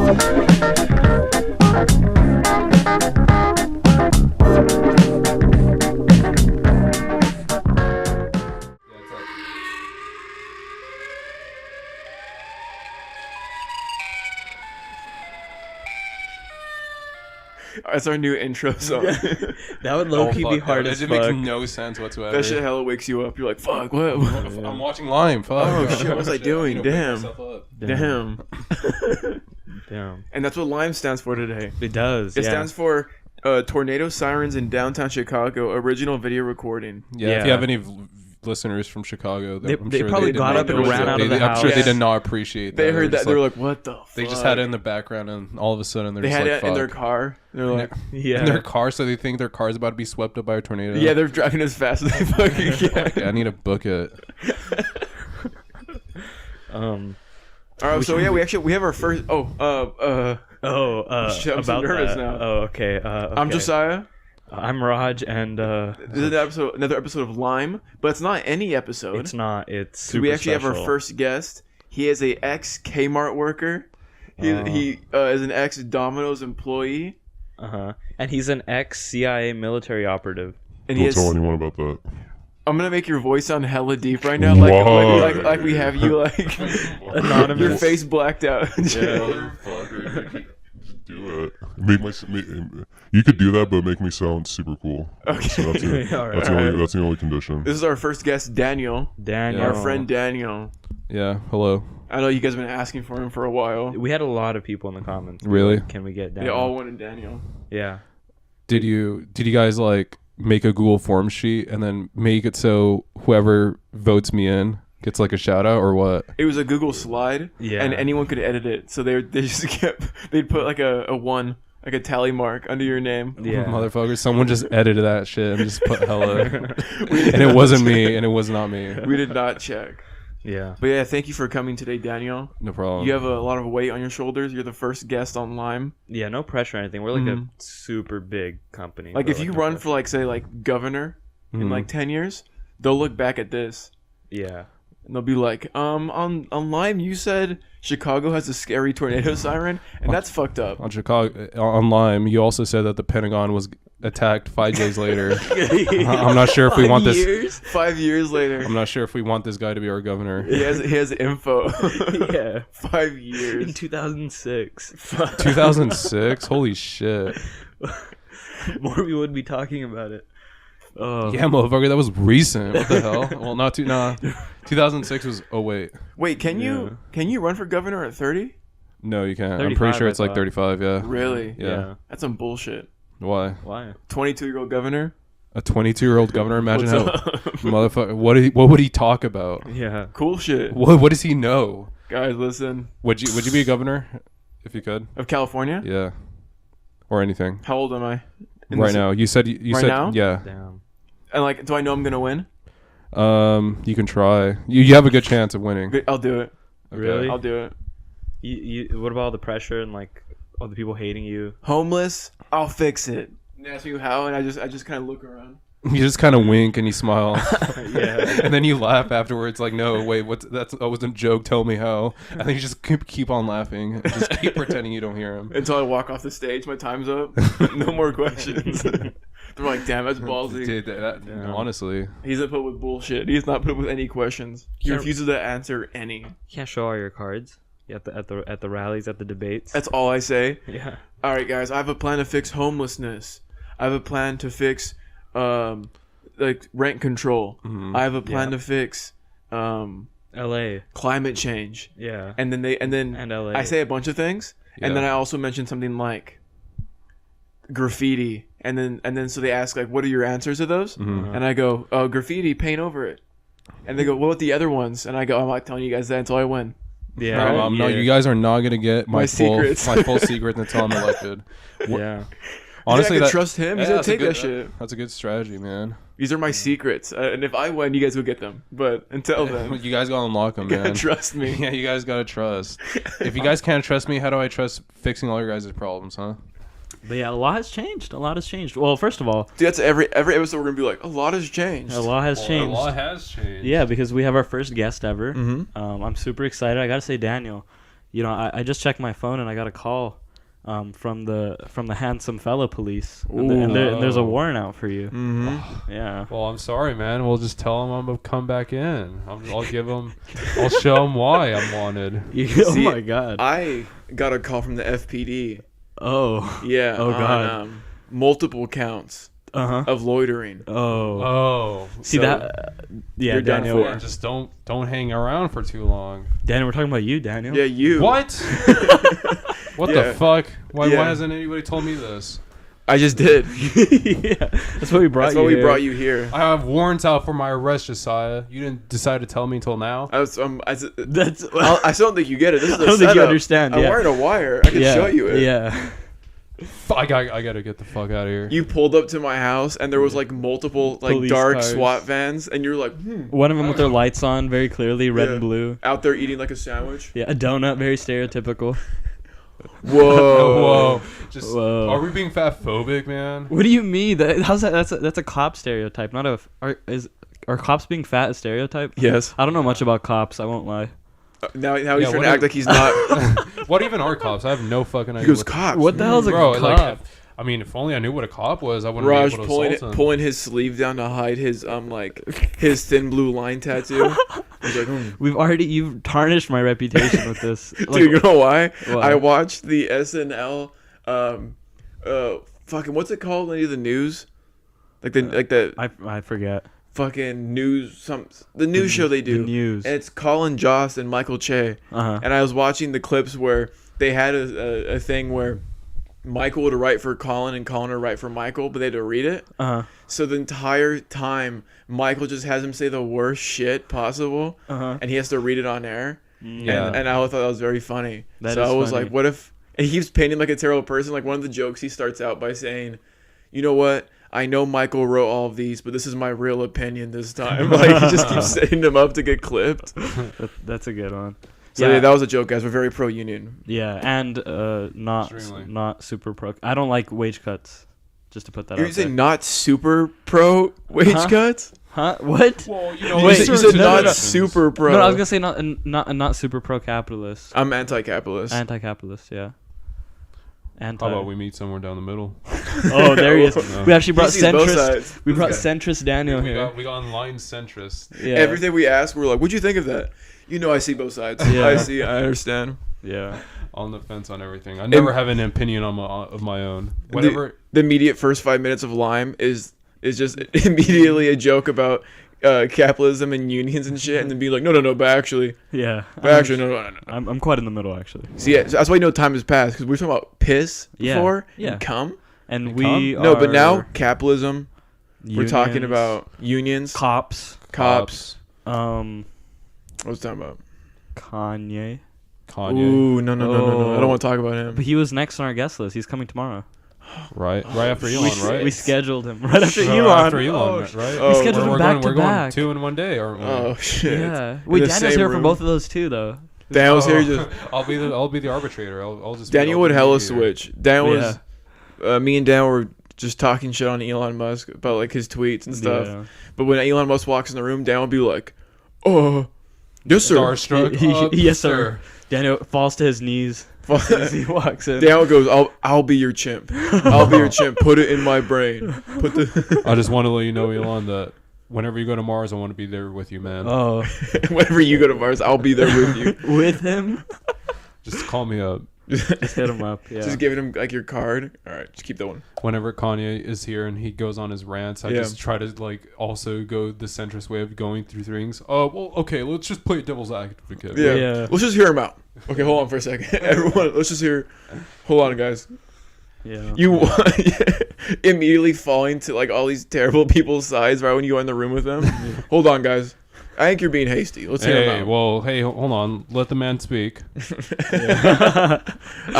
That's our new intro song. That would low-key be hard as fuck. It makes no sense whatsoever. That shit hella wakes you up. You're like, fuck, what? I'm watching Lime. Fuck. Oh, shit, what was I doing? Damn. Damn. And that's what Lime stands for today. It does. It stands for Tornado Sirens in Downtown Chicago, original video recording. Yeah. If you have any listeners from Chicago, they probably got up and ran out of the house. I'm sure they did not appreciate that. They heard that. They were like, what the fuck? They just had it in the background, and all of a sudden they had it in their car. They're like, in their car, so they think their car's about to be swept up by a tornado. Yeah, they're driving as fast as they fucking can. Yeah, I need to book it. All right, so yeah, we have our first. I'm I'm so nervous now. Oh, okay. I'm Josiah. I'm Raj, and this is another episode of Lime, but it's not any episode. It's not. It's super we actually special. have our first guest. He is a ex K-Mart worker. He is an ex Domino's employee. And he's an ex CIA military operative. And Don't tell anyone about that. I'm gonna make your voice sound hella deep right now, like we have you like anonymous. Your face blacked out. Yeah, do it. You could do that, but make me sound super cool. Okay. So that's the only condition. This is our first guest, Daniel. Our friend Daniel. Yeah. Hello. I know you guys have been asking for him for a while. We had a lot of people in the comments. Really? Like, can we get Daniel? They all wanted Daniel. Yeah. Did you guys like make a Google Form sheet and then make it so whoever votes me in gets like a shout out or what? It was a Google slide, and anyone could edit it. So they just they'd put like a one, like a tally mark under your name. Yeah, motherfucker, someone just edited that shit and just put hella, and it wasn't me, and it was not me. We did not check. Yeah, but yeah, thank you for coming today, Daniel. No problem. You have a lot of weight on your shoulders. You're the first guest on Lime. Yeah, no pressure or anything. We're like a super big company. Like if you run for like say like governor in like 10 years, they'll look back at this. Yeah. And they'll be like, on Lime, you said Chicago has a scary tornado siren, and that's fucked up. On Lime, you also said that the Pentagon was attacked 5 days later. I'm not sure if we want this. 5 years later. I'm not sure if we want this guy to be our governor. He has info. Yeah. 5 years. In 2006. 2006? Holy shit. More we would be talking about it. Yeah, motherfucker, that was recent. What the hell? Well, 2006 was. Oh wait. Wait, can you run for governor at 30? No, you can't. I'm pretty sure it's like 35. Yeah. Really? Yeah. That's some bullshit. Why? 22-year-old governor. A 22-year-old governor. Imagine how motherfucker. What would he talk about? Yeah. Cool shit. What does he know? Guys, listen. Would you be a governor if you could? Of California? Yeah. Or anything. How old am I? Right now. You said right now? Yeah. Damn. And like, do I know I'm gonna win? You can try. You have a good chance of winning. I'll do it. Okay. Really? I'll do it. You what about all the pressure and like all the people hating you? Homeless? I'll fix it. And ask you how, and I just kind of look around. You just kind of wink and you smile. Yeah. And then you laugh afterwards like, no, wait, that wasn't a joke, tell me how. And then you just keep on laughing and just keep pretending you don't hear him. Until I walk off the stage, my time's up. No more questions. They're like, damn, that's ballsy. Dude, honestly. He's not put with bullshit. He's not put with any questions. He refuses to answer any. You can't show all your cards at the rallies, at the debates. That's all I say. Yeah. All right, guys, I have a plan to fix homelessness. I have a plan to fix like rent control. I have a plan to fix LA climate change. Yeah. And then LA. I say a bunch of things, and then I also mention something like graffiti, and then so they ask like, what are your answers to those? And I go, graffiti, paint over it. And they go, what about the other ones? And I go, I'm not telling you guys that until I win. Yeah. Right? No, you guys are not gonna get my full secret until I'm elected. Yeah. Honestly, I can trust him. He's gonna take that shit. That's a good strategy, man. These are my secrets, and if I win, you guys will get them. But until then, you guys gotta unlock them, you man. gotta trust me. Yeah, you guys gotta trust. If you guys can't trust me, how do I trust fixing all your guys' problems, huh? But yeah, a lot has changed. Well, first of all, dude, that's every episode we're gonna be like, a lot has changed. A lot has changed. Yeah, because we have our first guest ever. I'm super excited. I gotta say, Daniel, I just checked my phone and I got a call from the handsome fella police, and there's a warrant out for you. Mm-hmm. Yeah. Well, I'm sorry, man. We'll just tell him I'm gonna come back in. I'll show him why I'm wanted. Oh my god. I got a call from the FPD. Oh. Yeah. Oh god. On, multiple counts of loitering. Oh. See So, that? Yeah, you're done Daniel. for. Just don't hang around for too long. Daniel, we're talking about you, Daniel. Yeah, you. What? What Yeah. the fuck? Why Yeah. hasn't anybody told me this? I just did. Yeah. That's what we brought That's you. why we here. brought you here. I have warrants out for my arrest, Josiah. You didn't decide to tell me until now. I still don't think you get it. This is a I don't think you setup. understand. I Yeah. wired a wire. I can Yeah. show you it. Yeah. I gotta get the fuck out of here. You pulled up to my house and there was like multiple like Police dark cars. SWAT vans and you're like, One of them with their lights on, very clearly, red Yeah. and blue. out there eating like a sandwich. Yeah, a donut, very stereotypical. Whoa. Whoa. Just Whoa. are we being fat phobic, man? What do you mean? How's that? That's a cop stereotype, not a. Are cops being fat a stereotype? Yes. I don't know much about cops. I won't lie. Now he's Yeah, trying what to act like he's not. What even are cops? I have no fucking idea. He goes what- cops. What the hell's a Bro, cop? like, I mean, if only I knew what a cop was, I wouldn't Raj be able to assault him. pulling his sleeve down to hide his his thin blue line tattoo. He's like, You've tarnished my reputation with this. Dude, you know why? What? I watched the SNL fucking what's it called? Any of the news? Like the I forget. fucking news the news show they do. The news. And it's Colin Jost and Michael Che. Uh-huh. And I was watching the clips where they had a thing where Michael would write for Colin and Colin would write for Michael, but they had to read it. Uh-huh. So the entire time, Michael just has him say the worst shit possible, Uh-huh. and he has to read it on air. Yeah. And I thought that was very funny. That so is I was funny. like, what if... And he keeps painting like a terrible person. Like one of the jokes, he starts out by saying, you know what? I know Michael wrote all of these, but this is my real opinion this time. Like he just keeps setting them up to get clipped. That's a good one. So yeah, that was a joke, guys. We're very pro-union. Yeah, and not Extremely. super pro. I don't like wage cuts. Just to put that You're out saying there. not super pro wage Huh? cuts? Huh? What? Well, you know, Wait, You said not no. super pro. No, I was gonna say not super pro capitalist. I'm anti-capitalist. Anti-capitalist, yeah. Anti. How about we meet somewhere down the middle? Oh, there he is. No. We actually brought He sees both centrist. sides. We brought This centrist Daniel we here. got online centrist. Yeah. Everything we ask, we're like, what'd you think of that? You know I see both sides. Yeah. I understand. Yeah. On the fence on everything. I never have an opinion of my own. Whatever. The immediate first 5 minutes of Lime is just immediately a joke about capitalism and unions and shit, and then be like, no, but actually, Yeah. no. I'm quite in the middle actually. See, yeah, so that's why you know time has passed, because we were talking about piss Yeah. before Yeah. and cum. And And we cum? No, but now are capitalism. We're talking unions, about unions, cops. cops. Um, What was I talking about? Kanye. Kanye. Ooh, no. I don't want to talk about him. But he was next on our guest list. He's coming tomorrow. Right after Elon, right? We scheduled him right after Right Elon. after Elon, right? Oh, We scheduled him we're back going, to we're going back. 2 in 1 day, aren't we? Oh shit. Yeah. In Wait, the Daniel's same here for room. both of those too, though. Daniel's here Oh, just. I'll be the arbitrator. I'll just. be Daniel the would hella mediator. switch. Daniel was. Me and Dan were just talking shit on Elon Musk about like his tweets and stuff. Yeah. But when Elon Musk walks in the room, Dan will be like, "Oh, yes sir." Starstruck. Yes, sir. Daniel falls to his knees as he walks in. Daniel goes, "I'll be your chimp. I'll be your chimp. Put it in my brain. Put the I just want to let you know, Elon, that whenever you go to Mars, I want to be there with you, man. Oh, whenever you go to Mars, I'll be there with you." with him? Just call me up. Just hit him up. Yeah. Just giving him like your card. All right, just keep that one. Whenever Kanye is here and he goes on his rants, I Yeah. just try to like also go the centrist way of going through things. Oh, well, okay, let's just play devil's advocate. Yeah. Yeah. Let's just hear him out. Okay, hold on for a second. Everyone, let's just hear. Hold on, guys. Yeah. You immediately falling to like all these terrible people's sides right when you go in the room with them. Hold on, guys. I think you're being hasty. Let's hear him Hey, out. well, hey, hold on. Let the man speak. I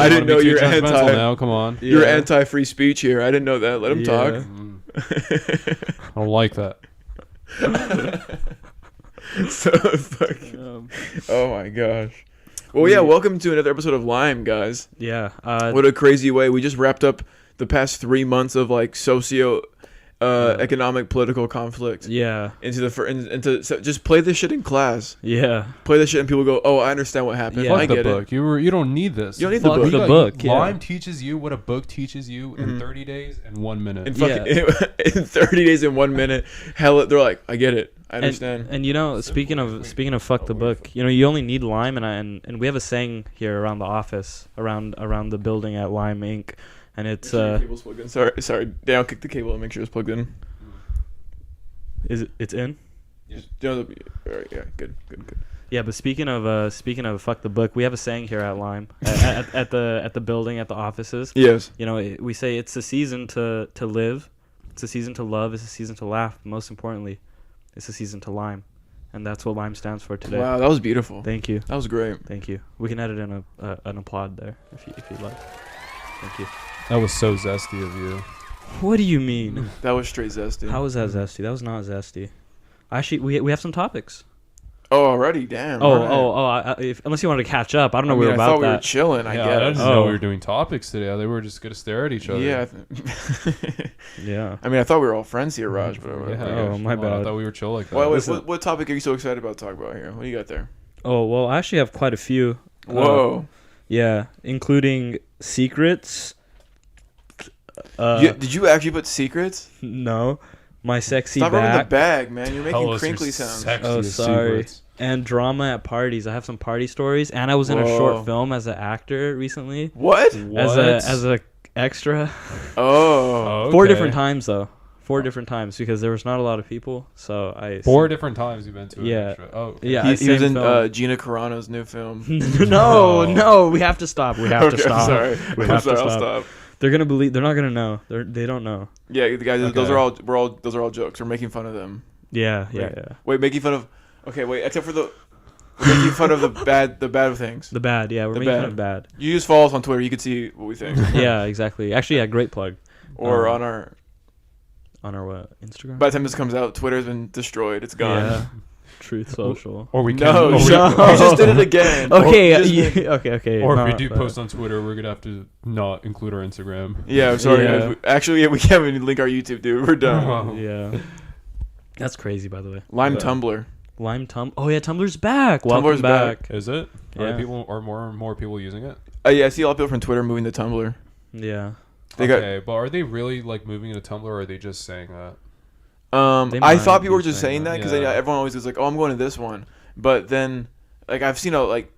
didn't know you're you're anti. now. Come on. You're Yeah. anti-free speech here. I didn't know that. Let him Yeah. talk. I don't like that. So fucking. Oh my gosh. Well, yeah. Welcome to another episode of Lime, guys. Yeah. What a crazy way. We just wrapped up the past 3 months of like economic political conflict Yeah. into so just play this shit in class. Yeah. Play this shit and people go, oh, I understand what happened. Yeah. I Fuck the get book. it. You don't need this. You don't need Fuck the book. the book. Yeah. Lime teaches you what a book teaches you in 30 days and 1 minute. In fucking in 30 days in 1 minute, hell, they're like, I get it. I understand. And you know, speaking of fuck the book, you know, you only need lime, and we have a saying here around the office, around the building at Lime Inc. And it's Your cable's plugged in. Sorry. Down, kick the cable and make sure it's plugged in. it's in. Just, all right, yeah, good. Yeah, but speaking of fuck the book, we have a saying here at Lime at the building, at the offices. Yes. You know, we say it's a season to live, it's a season to love, it's a season to laugh. Most importantly, it's a season to Lime, and that's what Lime stands for today. Wow, that was beautiful. Thank you. That was great. Thank you. We can edit in an applaud there if you'd like. Thank you. That was so zesty of you. What do you mean? That was straight zesty. How was that zesty? That was not zesty. Actually, we have some topics. Oh, already? Damn. Unless you wanted to catch up, I don't know I mean, we were I about thought we were that. chilling. I I guess. didn't know we were doing topics today. They were just gonna stare at each other. Yeah. Yeah. I mean, I thought we were all friends here, Raj. But Yeah. Oh, my bad. I thought we were chill like that. What topic are you so excited about to talk about here? What do you got there? Oh well, I actually have quite a few. Whoa. Yeah, including secrets. Did you actually put secrets? No, my sexy Stop rubbing the back. bag, man. You're making Tell us your crinkly sounds. sexiest Sorry. secrets. And drama at parties. I have some party stories, and I was in a Whoa. short film as an actor recently. What? As a extra. Oh. 4 okay. different times though. 4 different times because there was not a lot of people. So I. 4 different times you've been to an Yeah. extra. Oh, okay. Yeah. He was same in film. Gina Carano's new film. No, we have to stop. We have to stop. I'm sorry. We I'm have sorry. to I'll stop. stop. They're gonna believe. They're not gonna know. They don't know. Yeah, the guys. Those Okay. are all jokes. We're making fun of them. Yeah. Wait, making fun of. Okay, wait. Except for we're making fun of the bad things. The bad. Yeah, we're The making bad. fun of bad. You just follow us on Twitter. You can see what we think. Yeah, exactly. Actually, yeah, great plug. Or on our. On our what? Instagram. By the time this comes out, Twitter's been destroyed. It's gone. Yeah. Truth Social. Or we can. No, or you we- just did it again. Okay. Just- Or no, if we do but- post on Twitter, we're gonna have to not include our Instagram. Yeah, I'm sorry. Yeah. Guys. Actually, we can't even link our YouTube, dude. We're done. Yeah. That's crazy, by the way. Lime But- Tumblr. Oh yeah, Tumblr's back. Welcome Tumblr's back. Is it? Yeah. Are more and more people using it? Yeah, I see a lot of people from Twitter moving to Tumblr. Yeah. They Okay, but are they really like moving into Tumblr, or are they just saying that? They I might thought people be were just saying that because yeah. everyone always goes like, "Oh, I'm going to this one," but then, like, I've seen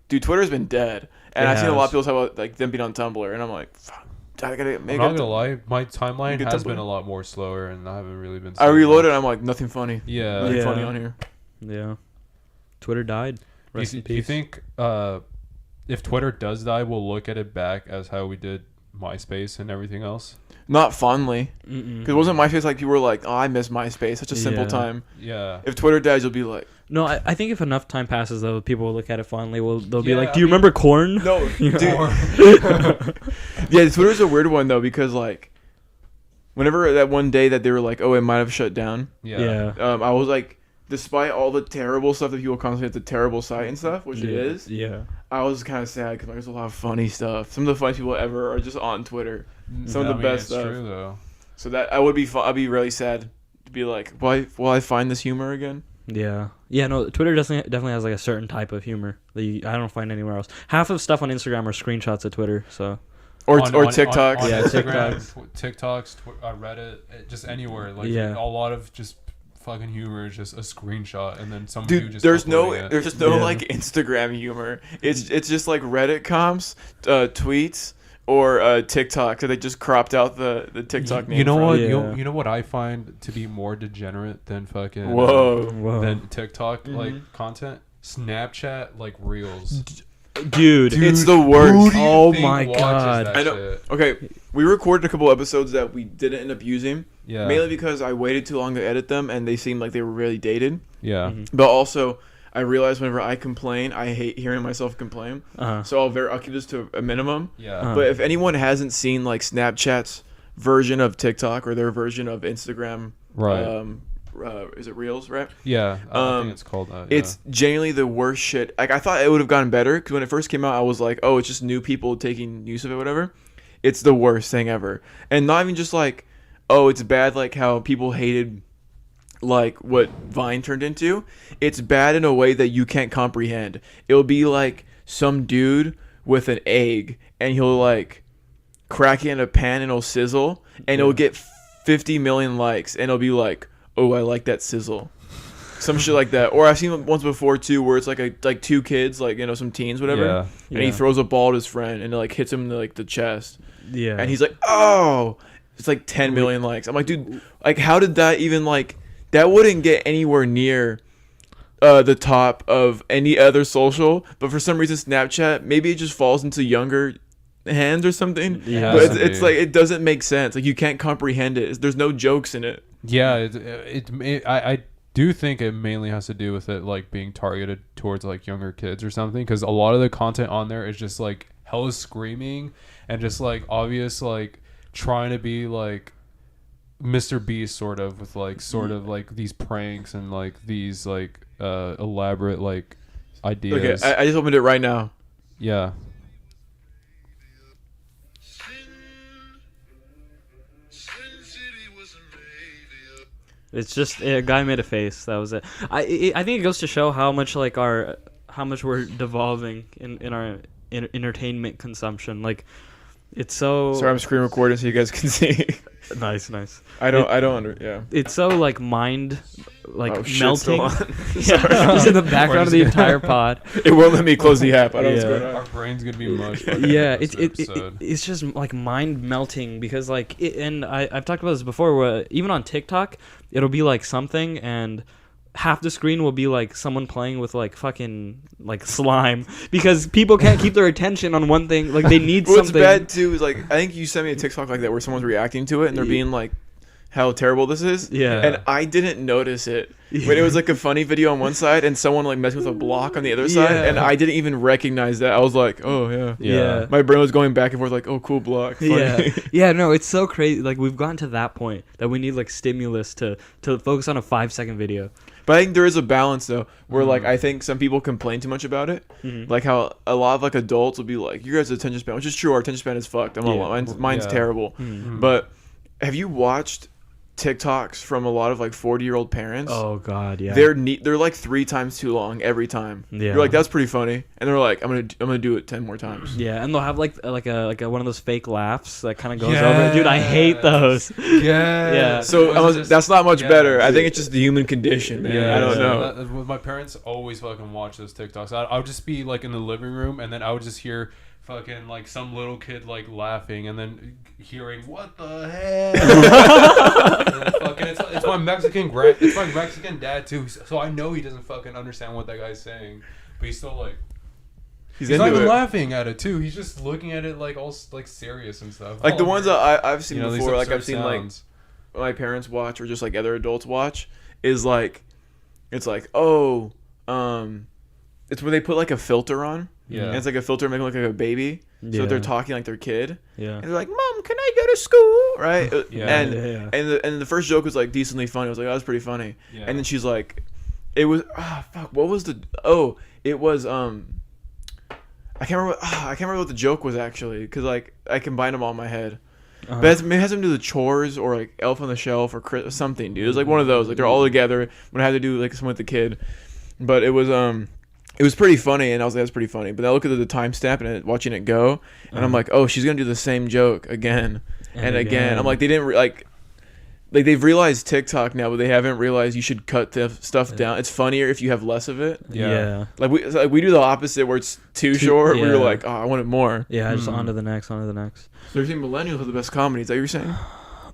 dude, Twitter's been dead, and It I've seen a lot of has. people talk about like them being on Tumblr, and I'm like, "Fuck, I gotta I'm make not it." gonna lie, my timeline get has Tumblr. been a lot more slower, and I haven't really been. I seeing reloaded, much. and I'm like, nothing funny. Yeah. Nothing Yeah. funny on here. Yeah. Twitter died. Do Rest in you peace. think if Twitter does die, we'll look at it back as how we did MySpace and everything else? Not fondly, Mm-mm. because wasn't MySpace like people were like, "Oh, I miss MySpace, such a simple Yeah. time." Yeah. If Twitter dies, you'll be like, No, I think if enough time passes, though, people will look at it fondly. They'll be Yeah, like, I "Do you mean- remember Corn?" "No, You know? dude." Yeah, Twitter's a weird one though because like, whenever that one day that they were like, "Oh, it might have shut down," Yeah. I was like, despite all the terrible stuff that people constantly at the terrible site and stuff, which it is, Yeah. I was kind of sad because there's a lot of funny stuff. Some of the funniest people ever are just on Twitter. Some of the best it's stuff. true though. So that I would be I'd be really sad to be like, why will I find this humor again? Yeah. Yeah, no, Twitter definitely has like a certain type of humor that I don't find anywhere else. Half of stuff on Instagram are screenshots of Twitter, so. Or On TikToks. Yeah, Instagram, TikToks, Reddit, just anywhere. Like Yeah. a lot of just fucking humor is just a screenshot, and then some Dude, just there's uploading it. just no Yeah. like Instagram humor. It's just like Reddit comps, tweets, or TikTok. So they just cropped out the TikTok name. You know from what? it. Yeah. You know what I find to be more degenerate than fucking Whoa. than TikTok like content? Snapchat like reels. Dude. It's the worst. Who do you Oh think my watches God. that I know. shit? Okay, we recorded a couple episodes that we didn't end up using, Yeah. mainly because I waited too long to edit them and they seemed like they were really dated. Yeah. Mhm. But also, I realized whenever I complain, I hate hearing myself complain. Uh-huh. So I'll keep this to a minimum. Yeah. Uh-huh. But if anyone hasn't seen like Snapchat's version of TikTok or their version of Instagram, Right. Is it Reels, right? Yeah. I Um, think it's called that. It's genuinely the worst shit. Like I thought it would have gotten better because when it first came out, I was like, oh, it's just new people taking use of it, whatever. It's the worst thing ever, and not even just like oh, it's bad like how people hated like what Vine turned into. It's bad in a way that you can't comprehend. It'll be like some dude with an egg, and he'll like crack it in a pan and it'll sizzle, and it'll get 50 million likes, and it'll be like, oh, I like that sizzle. Some shit like that. Or I've seen it once before too, where it's like two kids, like, you know, some teens, whatever, and he throws a ball at his friend and it like hits him in the chest. Yeah. And he's like, oh, it's like 10 million likes. I'm like, dude, like, how did that even like, that wouldn't get anywhere near the top of any other social, but for some reason Snapchat, maybe it just falls into younger hands or something. Yeah. But it's like, it doesn't make sense. Like, you can't comprehend it. There's no jokes in it. Yeah. I do think it mainly has to do with it like being targeted towards like younger kids or something, because a lot of the content on there is just like hella screaming and just like obvious like trying to be like Mr. Beast sort of, with like sort of like these pranks and like these like elaborate like ideas. Okay, I just opened it right now. Yeah. It's just a guy made a face. That was it. I think it goes to show how much like how much we're devolving in our entertainment consumption. Like, it's so. Sorry, I'm screen recording so you guys can see. Nice. Yeah. It's so like mind melting. Yeah, just in the background of the entire pod. It won't let me close the app. I don't know what's going on. Our brain's gonna be mush. Yeah, it's just like mind melting, because like and I've talked about this before, where even on TikTok it'll be like something, and half the screen will be like someone playing with like fucking like slime, because people can't keep their attention on one thing. Like, they need What's something. bad too is like, I think you sent me a TikTok like that where someone's reacting to it and they're being like, how terrible this is. Yeah. And I didn't notice it when it was like a funny video on one side and someone like messing with a block on the other side, and I didn't even recognize that. I was like, oh yeah. My brain was going back and forth like, oh, cool block. Funny. Yeah. No, it's so crazy. Like, we've gotten to that point that we need like stimulus to focus on a 5-second video. But I think there is a balance though, where like I think some people complain too much about it, like how a lot of like adults will be like, "You guys' attention span," which is true. Our attention span is fucked. I'm not lying. Mine's terrible. But have you watched TikToks from a lot of like 40-year-old parents? Oh God, yeah. They're like 3 times too long every time. Yeah. You're like, that's pretty funny, and they're like, I'm gonna do it 10 more times. Yeah, and they'll have like a one of those fake laughs that kind of goes over. Dude, I hate those. Yeah. So that's not much better. I think it's just the human condition, man. I don't know. My parents always fucking watch those TikToks. I would just be like in the living room, and then I would just hear fucking like some little kid like laughing, and then hearing what the hell. And then fucking it's my Mexican dad too, so I know he doesn't fucking understand what that guy's saying, but he's still like, he's not even laughing at it too. He's just looking at it like all like serious and stuff. Like the ones that I've seen before, like I've seen like my parents watch or just like other adults watch, is like, it's like, oh, it's where they put like a filter on. Yeah. And it's like a filter making look like a baby. So they're talking like their kid. Yeah. And they're like, "Mom, can I go to school?" Right? And the first joke was like decently funny. I was like, "Oh, that was pretty funny." Yeah. And then she's like, it was what was the it was I can't remember what the joke was actually, cuz like I combined them all in my head. But it has something to do with chores or like Elf on the Shelf or something, dude. It was like one of those. Like they're all together when I had to do like something with the kid. But it was pretty funny, and I was like, that's pretty funny. But I look at the timestamp and watching it go, and I'm like, oh, she's gonna do the same joke again and again. I'm like, they didn't like they've realized TikTok now, but they haven't realized you should cut the stuff down. It's funnier if you have less of it. Yeah. Like we do the opposite where it's too short. Yeah. We were like, oh, I want it more. Yeah, just on to the next. So you're saying millennials are the best comedy? Is that what you're saying?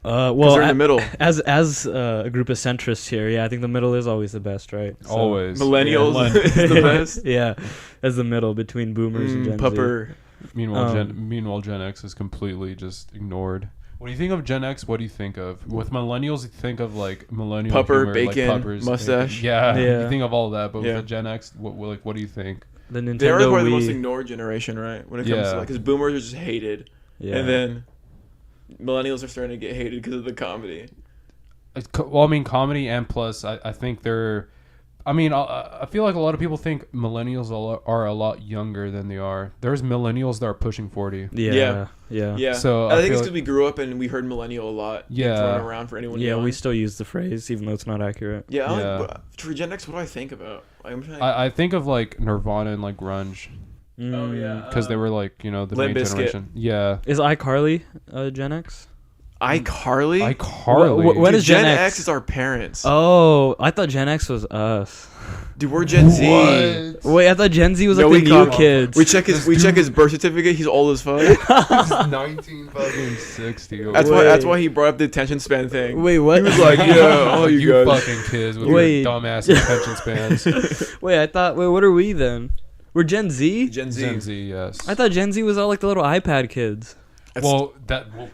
Well, they're in the middle. As a group of centrists here, yeah, I think the middle is always the best, right? So, always. Millennials is the best. Yeah, as the middle between boomers and Gen Z. Meanwhile, Gen X is completely just ignored. When you think of Gen X, what do you think of? With millennials, you think of like millennial pupper, humor, bacon, like puppers, mustache. Bacon. Yeah, you think of all that. But with the Gen X, what do you think? The Nintendo They are probably Wii. the most ignored generation, right? When it comes to like, because boomers are just hated, and then millennials are starting to get hated because of the comedy. Well, I mean, comedy, and plus, I think they're I mean, I feel like a lot of people think millennials are a lot younger than they are. There's millennials that are pushing 40. Yeah. So I think it's because we grew up and we heard millennial a lot. Yeah. Thrown around for anyone. Yeah, young. we still use the phrase even though it's not accurate. Yeah. Yeah. For Gen X, what do I think about? Like, I'm trying to I think of like Nirvana and like grunge Oh yeah. because they were like the Limp main Bizkit. generation. Yeah. Is iCarly Gen X? iCarly. iCarly. When Dude, is Gen Gen X? X is our parents. Oh, I thought Gen X was us. Dude, we're Gen Z. What? Wait, I thought Gen Z was No, like the we new come- kids. We check his birth certificate. He's old as fuck. 1960. That's why he brought up the attention span thing. Wait, what? He was like, yeah, all you you guys. fucking kids with Wait. your dumbass attention spans. Wait, what are we then? We're Gen Z? Gen Z. Gen Z, yes. I thought Gen Z was all like the little iPad kids.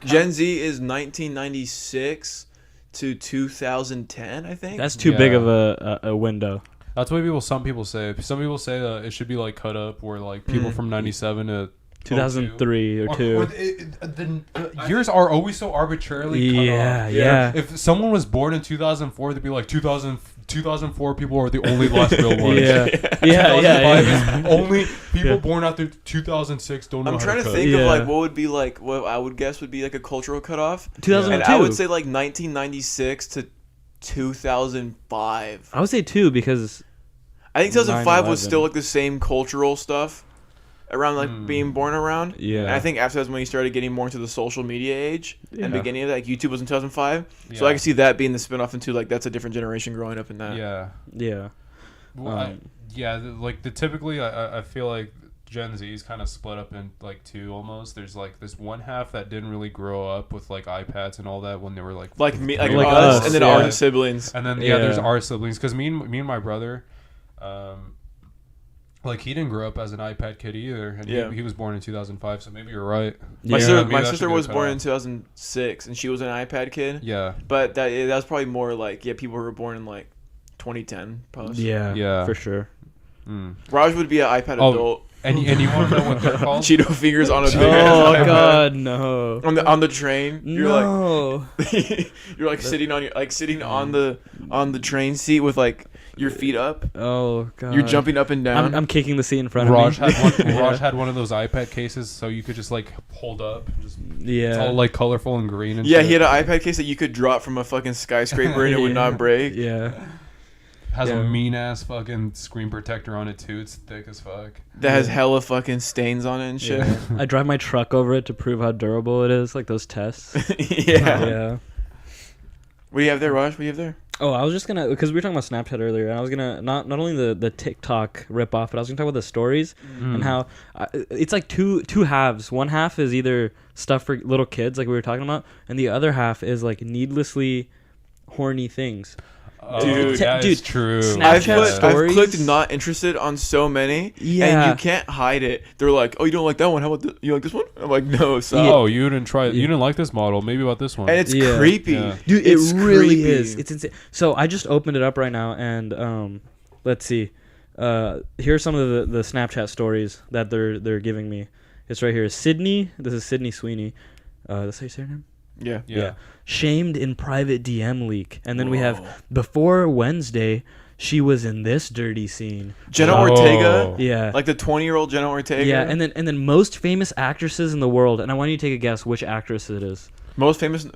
Gen Z is 1996 to 2010, I think. That's too big of a window. That's what some people say. Some people say that it should be like cut up where like people from 97 to 2003 or 2. The years are always so arbitrarily cut off. Yeah. If someone was born in 2004, they'd be like 2004 people are the only last real ones. Yeah. 2005 is only people born after 2006 don't know I'm how trying to cut. think of Yeah. like what would be like what I would guess would be like a cultural cutoff. 2002. And I would say like 1996 to 2005. I would say 2 because I think 2005 was 9/11. still like the same cultural stuff around like being born around. Yeah. And I think after that's when you started getting more into the social media age and beginning of that, like YouTube was in 2005. So Yeah. I can see that being the spinoff into like that's a different generation growing up in that. Yeah. Well, typically I feel like Gen Z is kind of split up in like two almost. There's like this one half that didn't really grow up with like iPads and all that when they were like Me, like Like us, us, and then yeah. our siblings. and then Yeah. there's our siblings because me and my brother, like he didn't grow up as an iPad kid either, and he was born in 2005. So maybe you're right. My Yeah. Maybe that sister should be was cut born off. in 2006, and she was an iPad kid. Yeah. But that was probably more like people who were born in like 2010 post. Yeah. for sure. Raj would be an iPad adult. And you want to know what they're called? Cheeto fingers on a big Oh ass iPad. god, no. On the train. You're No. like you're like sitting on the train seat with like your feet up. Oh god. You're jumping up and down. I'm kicking the seat in front Raj of me. Raj had one of those iPad cases, so you could just like hold up. It's Yeah. all like colorful and green and yeah, shit. he had an iPad case that you could drop from a fucking skyscraper and it would not break. Yeah. Has Yeah. a mean ass fucking screen protector on it too. It's thick as fuck. That has hella fucking stains on it and shit. Yeah. I drive my truck over it to prove how durable it is, like those tests. Yeah. Yeah. What do you have there, Raj? What do you have there? Oh, I was just gonna, because we were talking about Snapchat earlier, and I was gonna not only the TikTok rip off, but I was gonna talk about the stories and how it's like two halves. One half is either stuff for little kids, like we were talking about, and the other half is like needlessly horny things. Dude, that is dude, true. Snapchat I've stories? clicked not interested on so many, Yeah. and you can't hide it. They're like, "Oh, you don't like that one? How about you like this one?" I'm like, "No, stop." Oh, you didn't try. You didn't like this model. Maybe about this one. And it's Yeah. creepy. Yeah. Dude, It's it really creepy. is. It's insane. So I just opened it up right now, and let's see. Here are some of the Snapchat stories that they're giving me. It's right here. Sydney. This is Sydney Sweeney. That's how you say her name? Yeah. Shamed in private DM leak. And then we Whoa. have before Wednesday, she was in this dirty scene. Jenna Oh. Ortega. Yeah. Like the 20-year-old Jenna Ortega. Yeah, and then most famous actresses in the world, and I want you to take a guess which actress it is. most famous in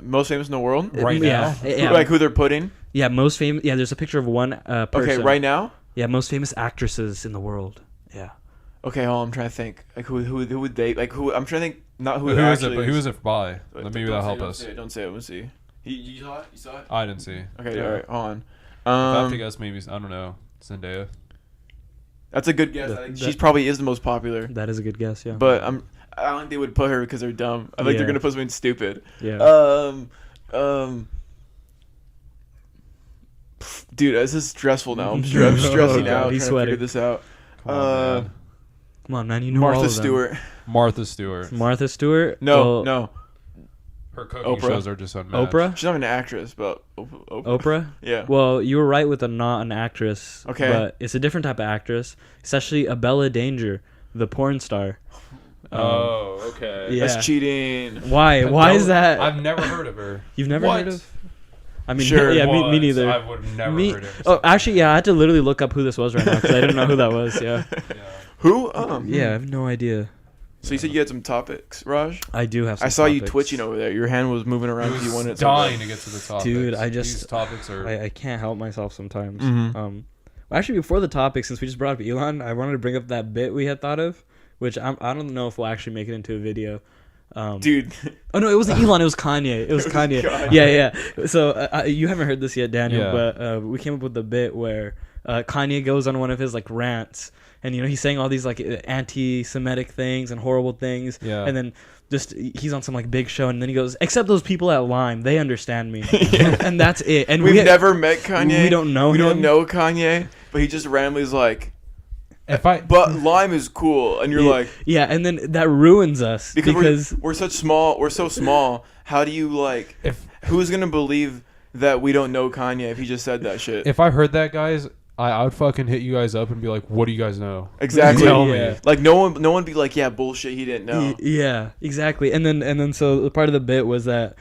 the world. Right Yeah, now? yeah, Like who they're putting. yeah, most famous. Yeah, there's a picture of one person. Okay, right now. Yeah, most famous actresses in the world. Yeah. Okay, hold on, I'm trying to think. Like who would they like? Who I'm trying to think. Not who. Who is it? actually But who is it by? Don't Maybe that'll help us. Don't say it. Let's see. You saw it. You saw it. I didn't see. Okay, Yeah. all right. Hold on. If I have to guess, maybe I don't know. Zendaya. That's a good guess. That- I think that- she's probably is the most popular. That is a good guess, yeah. But I don't think they would put her because they're dumb. I think Yeah. they're gonna put something stupid. yeah. Dude, this is stressful now. I'm stressing out. He's Trying to sweating. figure this out. Come on, man. Come on, man. You know all Martha of them. Stewart. Martha Stewart. Martha Stewart? No, Well, no. Her cooking Oprah. shows are just unmatched. Oprah? She's not an actress, but Oprah. Oprah? Yeah. Well, you were right with the not an actress. Okay. But it's a different type of actress. It's actually Abella Danger, the porn star. Oh, okay. Yeah. That's cheating. Why? Why is that? I've never heard of her. You've never What? heard of? I mean, Sure. yeah, me neither. I would have never heard it. Oh, actually, yeah, I had to literally look up who this was right now because I didn't know who that was. Yeah. Who? Yeah, I have no idea. So you said you had some topics, Raj? I do have some I saw you topics. twitching over there. Your hand was moving around. I You wanted was to dying to get to the topics. Dude, These topics are... I can't help myself sometimes. Mhm. Actually, before the topic, since we just brought up Elon, I wanted to bring up that bit we had thought of, which I don't know if we'll actually make it into a video. Dude. Oh no, it wasn't Elon. It was Kanye. It was Kanye. Kanye. Yeah. So you haven't heard this yet, Daniel, Yeah. but we came up with the bit where Kanye goes on one of his like rants, and he's saying all these like anti-Semitic things and horrible things, and then just he's on some like big show, and then he goes, "Except those people at Lime, they understand me," and that's it. And We've never met Kanye. We don't know We him. don't know Kanye, but he just randomly is like, But Lime is cool, and you're like, yeah, and then that ruins us because we're such small. We're so small. How do you like? Who's gonna believe that we don't know Kanye if he just said that shit? if I heard that, guys, I would fucking hit you guys up and be like, "What do you guys know?" Exactly. Tell Yeah. me. Like no one be like, yeah, bullshit. He didn't know. Yeah, exactly. And then so the part of the bit was that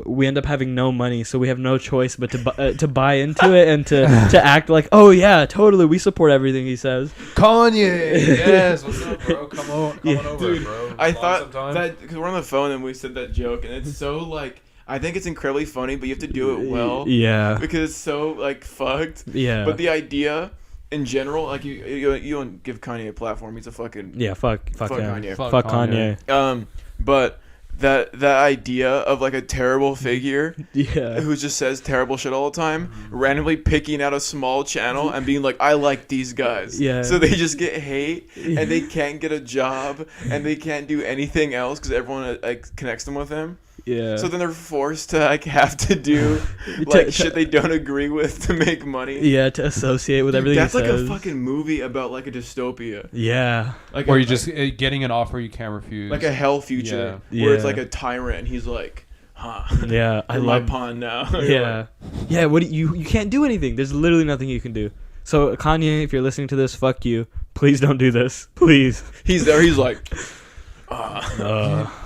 we end up having no money, so we have no choice but to buy into it and to act like, oh yeah, totally, we support everything he says. Kanye, yes, what's up, bro? Come on over, Dude, bro. I Come on thought sometime. that because we're on the phone and we said that joke, and it's so like I think it's incredibly funny, but you have to do it well Yeah. because it's so like fucked. Yeah. But the idea in general, like you don't give Kanye a platform. He's a fucking Yeah. Fuck him. Kanye. Fuck Kanye. But that idea of like a terrible figure Yeah. who just says terrible shit all the time, randomly picking out a small channel and being like, I like these guys. Yeah. So they just get hate and they can't get a job and they can't do anything else because everyone like connects them with him. Yeah. So then they're forced to like have to do like shit they don't agree with to make money. Yeah, to associate with everything That's he like says. a fucking movie about like a dystopia. Yeah. Like Where you just getting an offer you can't refuse. like a hell future Yeah. where it's Yeah. like a tyrant and he's like, huh, Yeah. I you're my love. pawn now. Yeah. Yeah. What you can't do anything. There's literally nothing you can do. So Kanye, if you're listening to this, fuck you. Please don't do this. Please. He's there. He's like,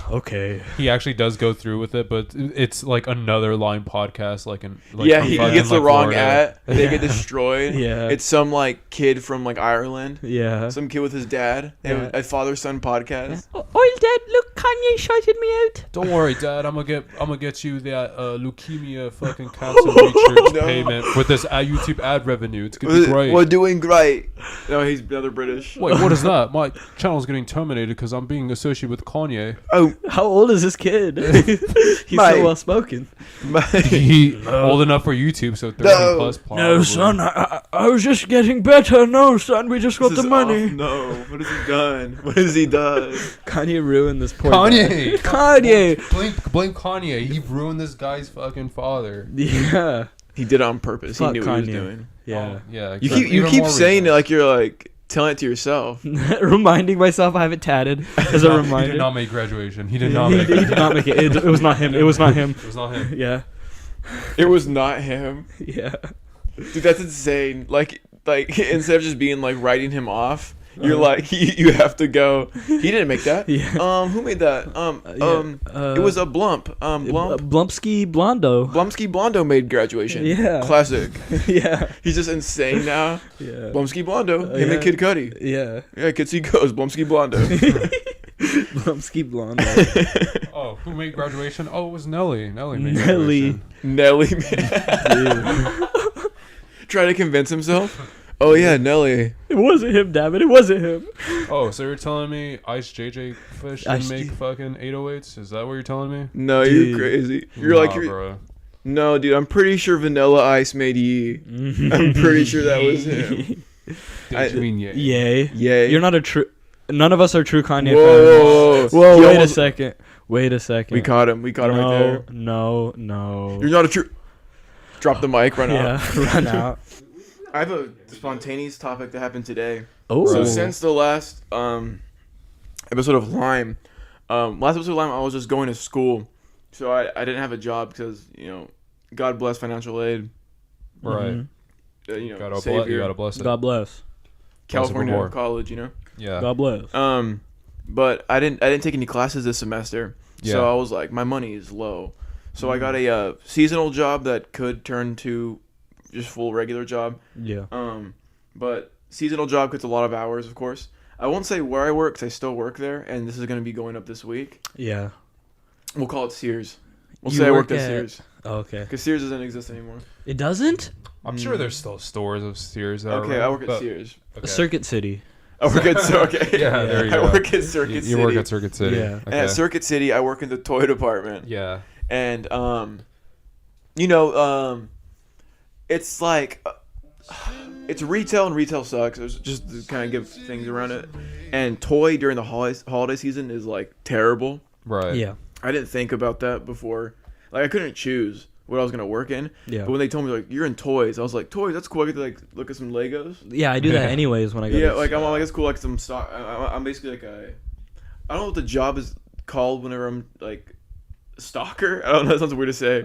Okay. he actually does go through with it, but it's like another Line podcast, like yeah, from he fucking, gets the like, wrong Florida. at. They Yeah. get destroyed. Yeah. It's some like kid from like Ireland. Yeah. Some kid with his dad. They have Yeah. a father-son podcast. Oh, Dad, look, Kanye shouted me out. Don't worry, Dad. I'm gonna get you that leukemia fucking cancer research No. payment with this YouTube ad revenue. It's gonna be great. We're doing great. No, he's another British. Wait, what is that? My channel's getting terminated because I'm being associated with Kanye. Oh, How old is this kid? He's Mate. so well spoken. He old enough for YouTube, so 30 plus. Probably. I was just getting better. No, son, we just got this is off. No, what has he done? What has he done? Kanye ruined this poor Kanye. Kanye. Blame Kanye. He ruined this guy's fucking father. Yeah. He did it on purpose. Fuck he knew what he was Kanye. doing. Yeah. Oh, yeah. You Even keep more saying it reason. like you're like telling it to yourself. Reminding myself I have it tatted as a He reminder. did not make graduation. He did not He make did not make it. It was not him. It was not him. It was not him. Yeah. It was not him. Yeah. Dude, that's insane. Like instead of just being like writing him off, you're like you have to go. He didn't make that. Yeah. Who made that? It was a Blump. Blump. Blumpski Blondo. Blumsky Blondo made graduation. Yeah. Classic. Yeah. He's just insane now. Yeah. Blumsky Blondo. Him yeah. and Kid Cudi. Yeah. Yeah, Kids See Goes. Blumsky Blondo. Blumpski Blondo. Oh, who made graduation? Oh, it was Nelly. Nelly made Nelly. graduation. Nelly. Man. Trying to convince himself. Oh yeah, Nelly. It wasn't him, damn it. It wasn't him. Oh, so you're telling me Ice JJ Fish Ice didn't make J- fucking 808s? Is that what you're telling me? No, Dude. you're crazy. You're Nah, like bro. no, dude. I'm pretty sure Vanilla Ice made Ye. I'm pretty sure that was him. Did you mean yeah? Yay. Yay. You're not a true. None of us are true Kanye Whoa. fans. Whoa, He wait a almost- second. Wait a second. We caught him. We caught him right there. No, no. You're not a true. Drop the mic. Run out. Yeah, run out. I have a spontaneous topic that happened today. Oh. So since the last episode of Lime, I was just going to school, so I didn't have a job because God bless financial aid. Right. Mhm. Savior, You gotta bless it. God bless. California more. college, Yeah. God bless. But I didn't take any classes this semester, Yeah. so I was like, my money is low. So I got a seasonal job that could turn to just full regular job. Yeah. But seasonal job gets a lot of hours, of course. I won't say where I work because I still work there, and this is going to be going up this week. Yeah. We'll call it Sears. We'll You say I work worked at at- Sears. Oh, okay. Because Sears doesn't exist anymore. It doesn't? I'm sure there's still stores of Sears. That Okay, are I around, work at but- Sears. Okay. Circuit City. I work at okay. Yeah, there you go. I work at Circuit City. You work at Circuit City. Yeah. Okay. And at Circuit City, I work in the toy department. Yeah. And it's like it's retail, and retail sucks. It's just to kind of give things around it. And toy during the holiday season is like terrible. Right. Yeah. I didn't think about that before. Like I couldn't choose what I was gonna work in. Yeah. But when they told me like you're in toys, I was like, toys, that's cool. I get to like look at some Legos. Yeah, I do that anyways when I go Yeah, to like I'm like it's cool. Like some stock. I'm basically like I don't know what the job is called whenever I'm like a stalker. I don't know. That sounds weird to say.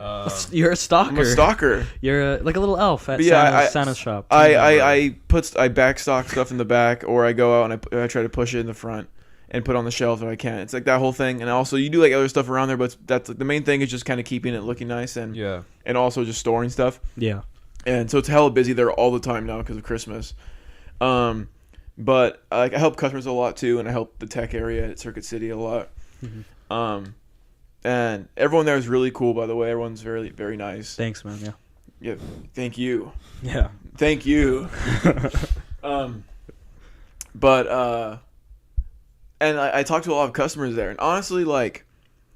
You're a stalker. I'm a stalker. You're like a little elf at But yeah, Santa's shop. I backstock stuff in the back, or I go out and I try to push it in the front and put it on the shelf if I can. It's like that whole thing. And also you do like other stuff around there, but that's the main thing is just kind of keeping it looking nice and Yeah. and also just storing stuff. Yeah. And so it's hella busy there all the time now because of Christmas. But like I help customers a lot too, and I help the tech area at Circuit City a lot. Mhm. And everyone there is really cool, by the way. Everyone's very, very nice. Thanks, man. Yeah. Yeah, thank you. Yeah. Thank you. And I talked to a lot of customers there, and honestly, like,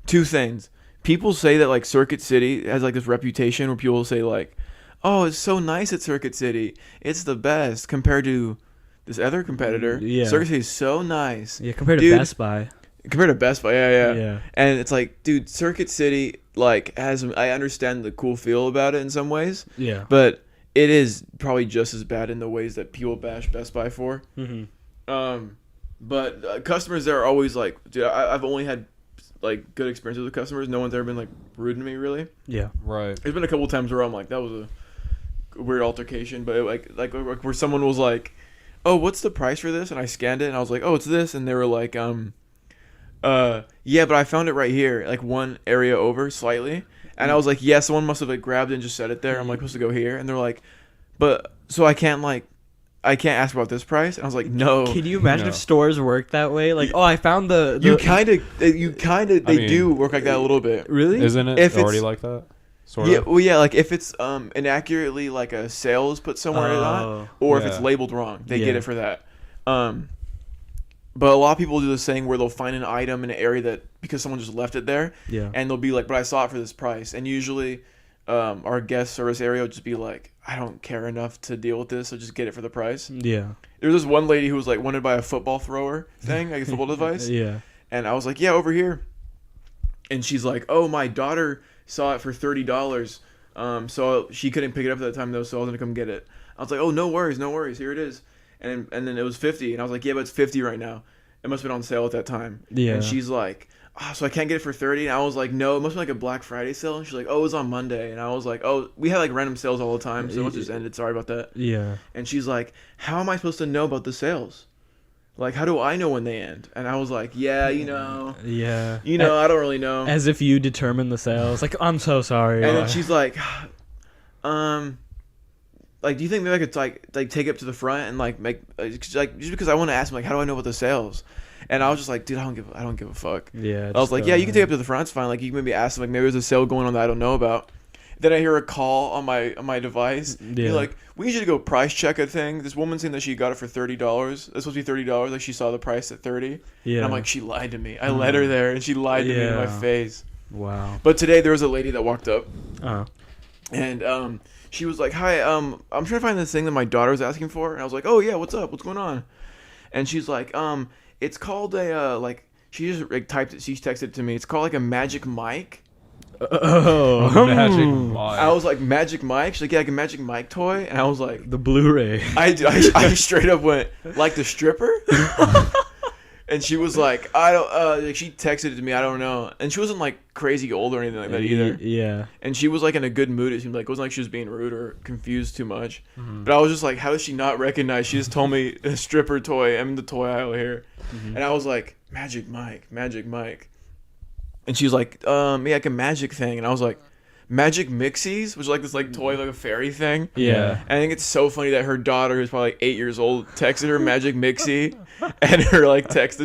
two things. People say that like Circuit City has like this reputation where people say like, "Oh, it's so nice at Circuit City. It's the best," compared to this other competitor. Yeah. Circuit City is so nice. Yeah, compared Dude, to Best Buy. Compared to Best Buy, yeah. Yeah. And it's like, dude, Circuit City like has. I understand the cool feel about it in some ways, Yeah. but it is probably just as bad in the ways that people bash Best Buy for. Mm-hmm. But customers there are always like, dude, I've only had like good experiences with customers. No one's ever been like rude to me, really. Yeah. Right. There's been a couple times where I'm like, that was a weird altercation, but like where someone was like, "Oh, what's the price for this?" And I scanned it, and I was like, "Oh, it's this," and they were like, yeah, but I found it right here, like one area over slightly." And I was like, "Yeah, someone must have like grabbed it and just set it there. I'm like supposed to go here," and they're like, "But so I can't ask about this price." And I was like, "No." Can you imagine No. if stores worked that way? Like, oh, I found the You kind of, they mean, do work like that a little bit. really? Isn't it If already it's- like that? Sort Yeah, of. well, yeah, like if it's inaccurately like a sale is put somewhere or not, Oh, or if yeah. it's labeled wrong, they get Yeah. it for that. But a lot of people do this thing where they'll find an item in an area that because someone just left it there, Yeah. and they'll be like, "But I saw it for this price." And usually, our guest service area will just be like, "I don't care enough to deal with this, so just get it for the price." Yeah. There was this one lady who was like wanted to buy a football thrower thing, like a football device. Yeah. And I was like, "Yeah, over here." And she's like, "Oh, my daughter saw it for $30. So she couldn't pick it up at that time though, so I was gonna come get it." I was like, "Oh, no worries. Here it is." And then it was 50, and I was like, "Yeah, but it's 50 right now. It must have been on sale at that time." Yeah. And she's like, "Oh, so I can't get it for 30?" And I was like, "No, it must be like a Black Friday sale." And she's like, "Oh, it was on Monday." And I was like, "Oh, we had like random sales all the time, so it just ended. Sorry about that." Yeah. And she's like, "How am I supposed to know about the sales? Like, how do I know when they end?" And I was like, "Yeah, Yeah. I don't really know." As if you determine the sales. Like, I'm so sorry. And then she's like, like, do you think maybe I could like take it up to the front and like make like just because I want to ask him like, how do I know about the sales? And I was just like, dude, I don't give a fuck. Yeah. I was like, yeah, you can take it up to the front. It's fine. Like, you can maybe ask them like maybe there's a sale going on that I don't know about. Then I hear a call on my device. Yeah. You're like, we usually go price check a thing. This woman saying that she got it for $30. It's supposed to be $30. Like she saw the price at 30. Yeah. And I'm like, she lied to me. I led her there, and she lied to me in my Yeah. face. Wow. But today there was a lady that walked up, Oh. and she was like, "Hi, I'm trying to find this thing that my daughter was asking for." And I was like, "Oh yeah, what's up? What's going on?" And she's like, it's called a like she just like typed it. She texted it to me. It's called like a magic mic." Oh. Magic Mike. I was like, "Magic mic?" She's like, "Yeah, like a magic mic toy." And I was like, The Blu-ray. I straight up went like the stripper. And she was like, "I don't." Like she texted it to me. I don't know. And she wasn't like crazy old or anything like that either. Yeah. And she was like in a good mood. It seemed like it wasn't like she was being rude or confused too much. But I was just like, how does she not recognize? She just told me a stripper toy. I'm in the toy aisle here. And I was like, Magic Mike. And she was like, yeah, like a magic thing. And I was like, Magic Mixies, which is like this like toy, like a fairy thing. Yeah. And I think it's so funny that her daughter, who's probably like 8 years old, texted her Magic Mixie, and her like text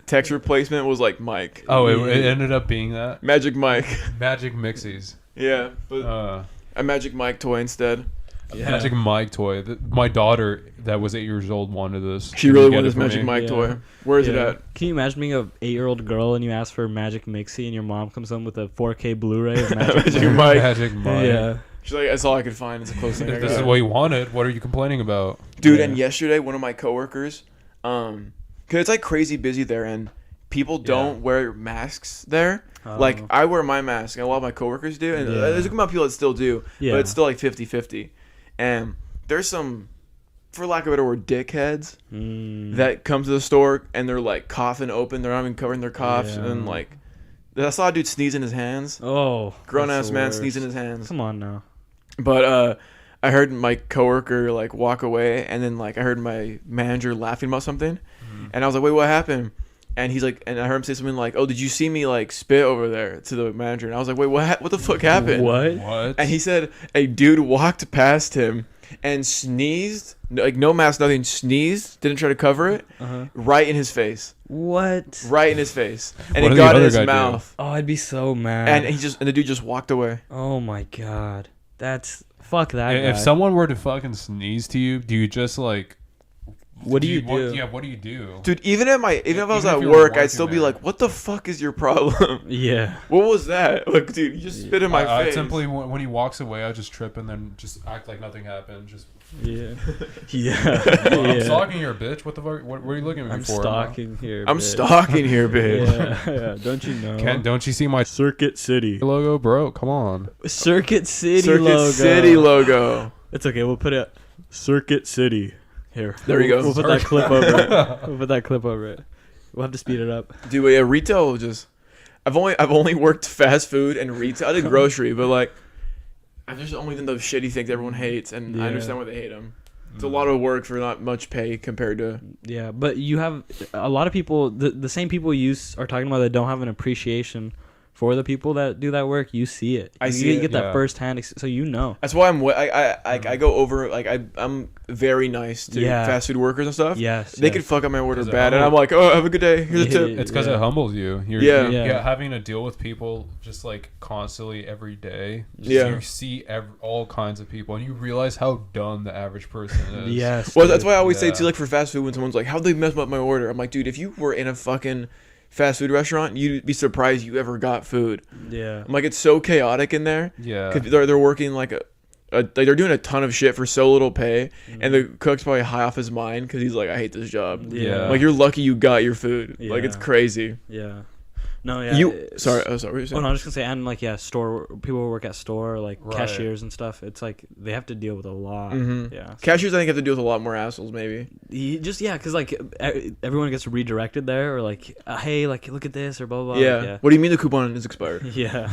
text replacement was like Mike. Oh, it ended up being that Magic Mike. Magic Mixies. Yeah, but a Magic Mike toy instead. Yeah. Magic Mike toy. My daughter that was 8 years old wanted this. She really wanted this Magic Mike toy. Where is it at? Can you imagine being a 8-year-old girl and you ask for Magic Mixie and your mom comes home with a 4K Blu-ray of Magic Mike? Magic Mike. Yeah. She's like, that's all I could find. It's the closest thing I If got. this is what you wanted, what are you complaining about? Dude, and yesterday, one of my coworkers, because it's like crazy busy there, and people don't wear masks there. Like, I wear my mask, and a lot of my coworkers do, and there's a good amount of people that still do, but it's still like 50-50. And there's some, for lack of a better word, dickheads that come to the store, and they're like coughing open, they're not even covering their coughs, and like, I saw a dude sneeze in his hands. Oh. Grown-ass man sneeze in his hands. Come on now. But I heard my coworker like walk away, and then like I heard my manager laughing about something, and I was like, "Wait, what happened?" And he's like, and I heard him say something like, "Oh, did you see me like spit over there?" to the manager, and I was like, "Wait, what the fuck happened?" What? And he said a dude walked past him and sneezed, like no mask, nothing, sneezed, didn't try to cover it, right in his face. What? Right in his face, and What it did the got in other his guy do? mouth. Oh, I'd be so mad. And the dude just walked away. Oh my god. That's fuck that guy. If someone were to fucking sneeze to you, do you just like? What do you do? What do you do? Dude, even if I was if at you were work, I'd working still be there. like, "What the fuck is your problem? Yeah. What was that?" Like, dude, you just spit in my I face. simply when he walks away, I just trip and then just act like nothing happened. Just Yeah. Yeah. I'm stalking your bitch. What the fuck? What are you looking at me I'm for? stalking here. I'm bitch. stalking here, bitch. Yeah. Don't you know? Don't you see my Circuit City logo, bro? Come on. Circuit City Circuit logo. City logo. It's okay. We'll put it Circuit City. Here. There you go. We'll put that clip over it. We'll put that clip over it. We'll have to speed it up. Dude, yeah, retail just. I've only worked fast food and retail. I did grocery, but like, I've just only done those shitty things everyone hates, and I understand why they hate them. It's a lot of work for not much pay compared to. Yeah, but you have a lot of people. The same people you are talking about that don't have an appreciation for the people that do that work. You see it. You get that firsthand, so you know. That's why I go over like I'm very nice to fast food workers and stuff. Yes, they could fuck up my order bad, and I'm like, oh, have a good day. Here's a tip. It's because it humbles you. Yeah, having to deal with people just like constantly every day. You see all kinds of people, and you realize how dumb the average person is. Yes. Well, that's why I always say too, like for fast food, when someone's like, how'd they mess up my order? I'm like, dude, if you were in a fucking fast food restaurant, you'd be surprised you ever got food. Yeah. I'm like, it's so chaotic in there. Yeah. Cause they're working like like they're doing a ton of shit for so little pay, and the cook's probably high off his mind because he's like, I hate this job. Yeah. Like, you're lucky you got your food. Yeah. Like, it's crazy. Yeah. No, yeah. Sorry, what were you saying? Oh no, I was just gonna say, and like store people who work at store, like Right. cashiers and stuff. It's like they have to deal with a lot. Mm-hmm. Yeah. Cashiers, I think, have to deal with a lot more assholes, maybe. Because like everyone gets redirected there, or like, hey, like look at this, or blah blah. blah. Yeah. Like, What do you mean the coupon is expired? yeah.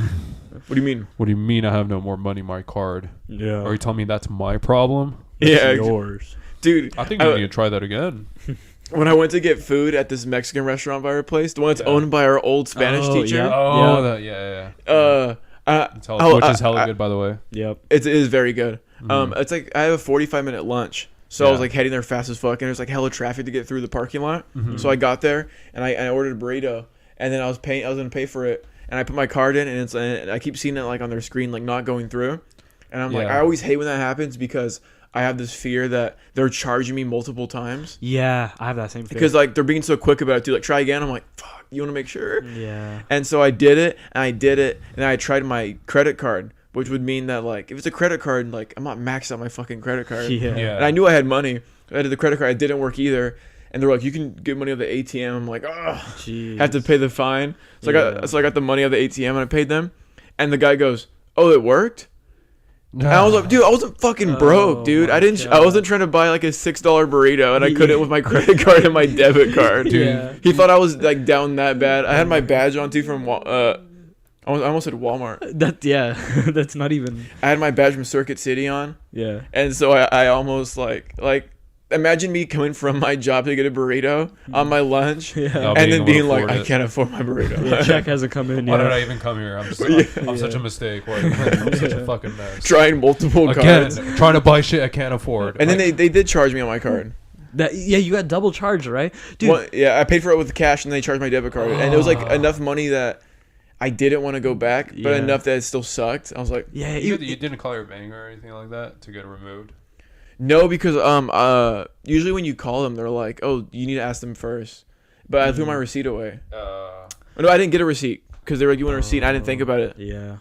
What do you mean? What do you mean I have no more money in my card? Yeah. Are you telling me that's my problem? Yeah, yours. dude. I think you need to try that again. When I went to get food at this Mexican restaurant by our place, the one that's owned by our old Spanish teacher. Yeah. Oh, Yeah. Which is hella good, by the way. Yep. It is very good. It's like I have a 45-minute lunch, so I was like heading there fast as fuck, and there's like hella traffic to get through the parking lot. So I got there and I ordered a burrito, and then I was gonna pay for it, and I put my card in, and I keep seeing it like on their screen like not going through, and I'm like, I always hate when that happens because I have this fear that they're charging me multiple times. Yeah, I have that same fear. Because like they're being so quick about it too. Like, try again. I'm like, fuck, you want to make sure? Yeah. And so I did it, and then I tried my credit card, which would mean that like if it's a credit card, like I'm not maxed out my fucking credit card. Yeah. And I knew I had money. I did the credit card. It didn't work either. And they're like, you can get money out of the ATM. I'm like, oh, have to pay the fine. So I got the money out of the ATM, and I paid them. And the guy goes, oh, it worked? And I was like, dude, I wasn't fucking broke, dude. I wasn't trying to buy like a $6 burrito, and I couldn't with my credit card and my debit card. Dude, Yeah. he thought I was like down that bad. I had my badge on too from I almost said Walmart. That's not even. I had my badge from Circuit City on, Yeah. and so I almost like imagine me coming from my job to get a burrito on my lunch, Yeah. and then being like, afford I it. can't afford my burrito. Yeah, check hasn't come in Why did yet. I even come here? I'm just I'm such a mistake. Why, I'm such a fucking mess. Trying multiple Again, cards. trying to buy shit I can't afford. And then they did charge me on my card. Yeah, you got double charged, right, dude? Well, yeah, I paid for it with cash, and they charged my debit card, and it was like enough money that I didn't want to go back, but Yeah. enough that it still sucked. I was like, Yeah, you didn't call your bank or anything like that to get it removed. no, because usually when you call them, they're like, oh, you need to ask them first. But I threw my receipt away. No, I didn't get a receipt because they were like, you want a receipt? And I didn't think about it. Yeah.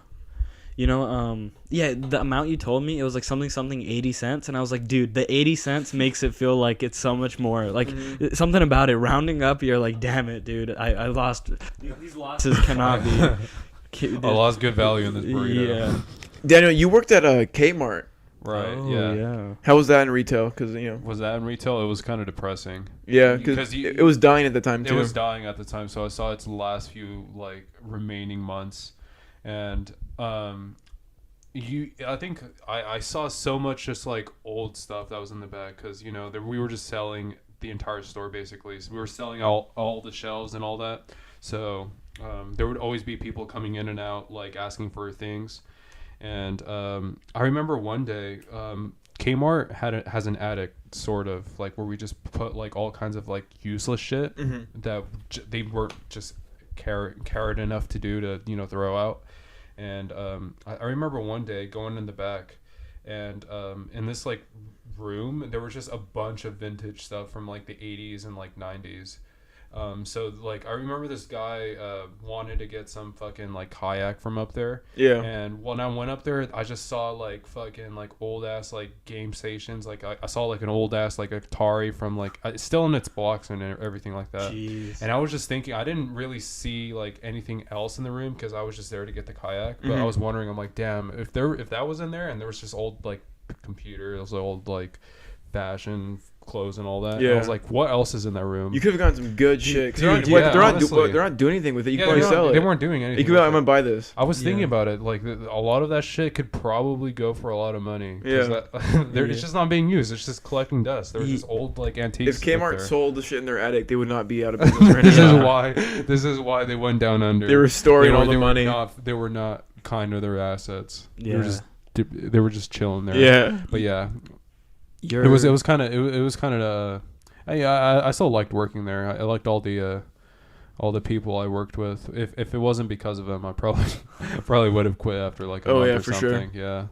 You know, yeah, the amount you told me, it was like something 80 cents. And I was like, dude, the 80 cents makes it feel like it's so much more. Like, something about it, rounding up, you're like, damn it, dude, I lost. These losses cannot be. I lost good value in this burrito. Yeah. Daniel, you worked at K-Mart. Right. Oh, yeah. How was that in retail? Because, you know. Was that in retail? It was kind of depressing. Yeah, because it was dying at the time, too. It was dying at the time, so I saw its last few like remaining months, and I think I saw so much just like old stuff that was in the back because you know we were just selling the entire store basically. So we were selling all the shelves and all that. So there would always be people coming in and out like asking for things, and I remember one day. K-Mart has an attic sort of like where we just put like all kinds of like useless shit that they weren't just carried enough to do to throw out. And I remember one day going in the back, and in this like room there was just a bunch of vintage stuff from like the 80s and like 90s. So like I remember this guy wanted to get some fucking like kayak from up there. Yeah. And when I went up there, I just saw like fucking like old ass like game stations. Like I saw like an old ass like Atari from like it's still in its box and everything like that. Jeez. And I was just thinking, I didn't really see like anything else in the room because I was just there to get the kayak. But I was wondering, I'm like, damn, if that was in there and there was just old like computers, old like fashion clothes and all that. Yeah. And I was like, what else is in that room? You could have gotten some good shit. 'Cause Dude, they're honestly. not doing anything with it. You Yeah, can probably sell it. they weren't doing anything. You could be like, I'm with going it. to buy this. I was thinking Yeah. about it. Like a lot of that shit could probably go for a lot of money. 'Cause Yeah. it's just not being used. It's just collecting dust. There was just old like antiques. If Kmart up there. sold the shit in their attic, they would not be out of business right this now. this is why they went down under. They were storing all the money. They were not kind of their assets. Yeah. They were just chilling there. Yeah. But yeah, it was kind of I still liked working there. I liked all the people I worked with. If it wasn't because of them, I probably would have quit after like a month yeah, or for sure. something. Yeah.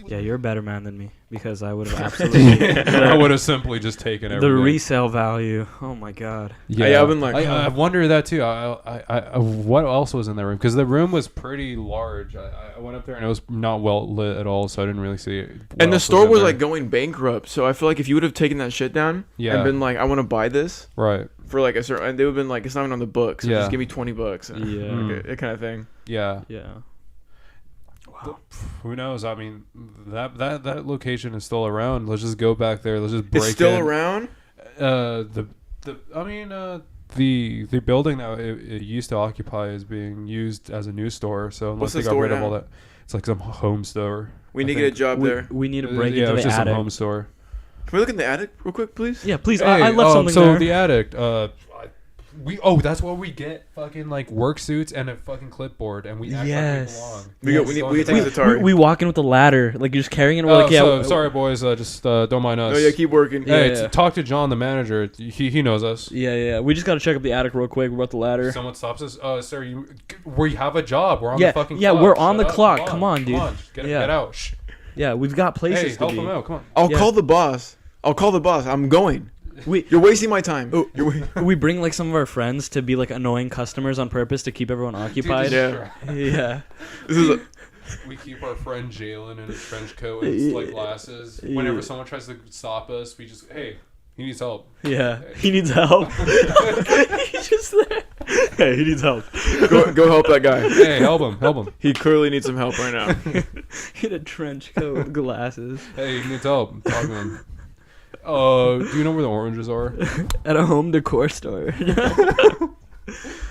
Yeah, you're a better man than me because I would have absolutely I would have simply just taken the everything. resale value. Oh my god. Yeah, I've been like, I wonder that too. I what else was in the room? Because the room was pretty large. I went up there and it was not well lit at all, so I didn't really see it. and the store was like going bankrupt. So I feel like if you would have taken that shit down Yeah. and been like, I want to buy this right. for like a certain, and they would have been like, it's not even on the books. So Yeah. just give me $20. Yeah. Like, that kind of thing. Yeah. Yeah. Who knows? I mean, that location is still around. Let's just go back there. Let's just break. It's still in. around. The building that it used to occupy is being used as a news store. So What's unless the they got store rid of now? all that, it's like some home store. We I need to get a think. job there. We need to break Yeah, into it's the just attic. some home store. Can we look in the attic real quick, please? Yeah, please. Hey, I left something so there. the attic. That's where we get fucking like work suits and a fucking clipboard, and we act Yes. like We need to take the we, Atari. we walk in with a ladder, like you're just carrying it. We're like, yeah, so, sorry boys, just don't mind us. No, yeah, keep working. Hey, Yeah. talk to John, the manager. He knows us. yeah. We just gotta check up the attic real quick. We're about the ladder. Someone stops us. Sir, we have a job. We're on Yeah, the fucking yeah, clock. we're on Shut the up. clock. Come on, dude. Get Yeah. out. Shh. Yeah, we've got places Hey, to help be. him out. Come on. I'll Yeah. call the boss. I'm going. You're wasting my time. We bring like some of our friends to be like annoying customers on purpose to keep everyone occupied. Yeah. Yeah. This is We keep our friend Jalen in his trench coat and like glasses. Whenever someone tries to stop us, we just he needs help. Yeah. He needs help. He's just there. Hey, he needs help. go help that guy. Hey, help him. He clearly needs some help right now. He had a trench coat, glasses. Hey, he needs help. Talk to him. Do you know where the oranges are? At a home decor store. We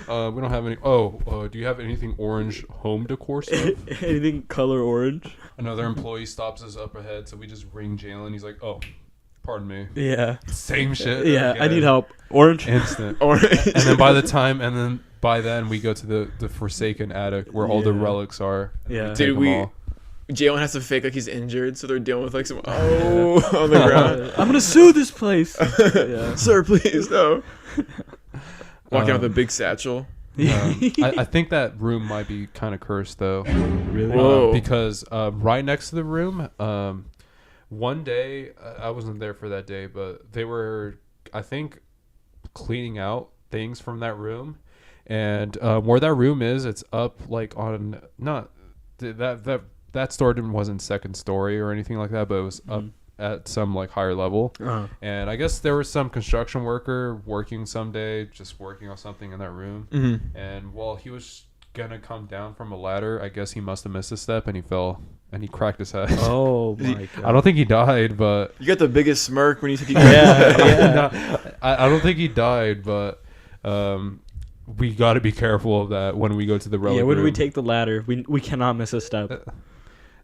don't have any. Do you have anything orange home decor stuff? Anything color orange? Another employee stops us up ahead, so we just ring Jalen. He's like, "Oh, Pardon me. Yeah. Same shit. Yeah, I again. need help. Orange. Instant. Or And then by then we go to the forsaken attic where all the Yeah. relics are. Yeah. Take Dude, them all. Jalen has to fake like he's injured, so they're dealing with like some on the ground. I'm gonna sue this place. Yeah. Sir, please no. Walking out with a big satchel. I think that room might be kind of cursed though. Really? Whoa. Because right next to the room, one day I wasn't there for that day, but they were, I think, cleaning out things from that room, and where that room is, it's up like on not that store wasn't second story or anything like that, but it was up at some like higher level. And I guess there was some construction worker working someday, just working on something in that room. And while he was gonna come down from a ladder, I guess he must have missed a step and he fell and he cracked his head. Oh my god. I don't think he died, but You got the biggest smirk when you said you I don't think he died, but we got to be careful of that when we go to the relic Yeah, when we room. take the ladder, we cannot miss a step.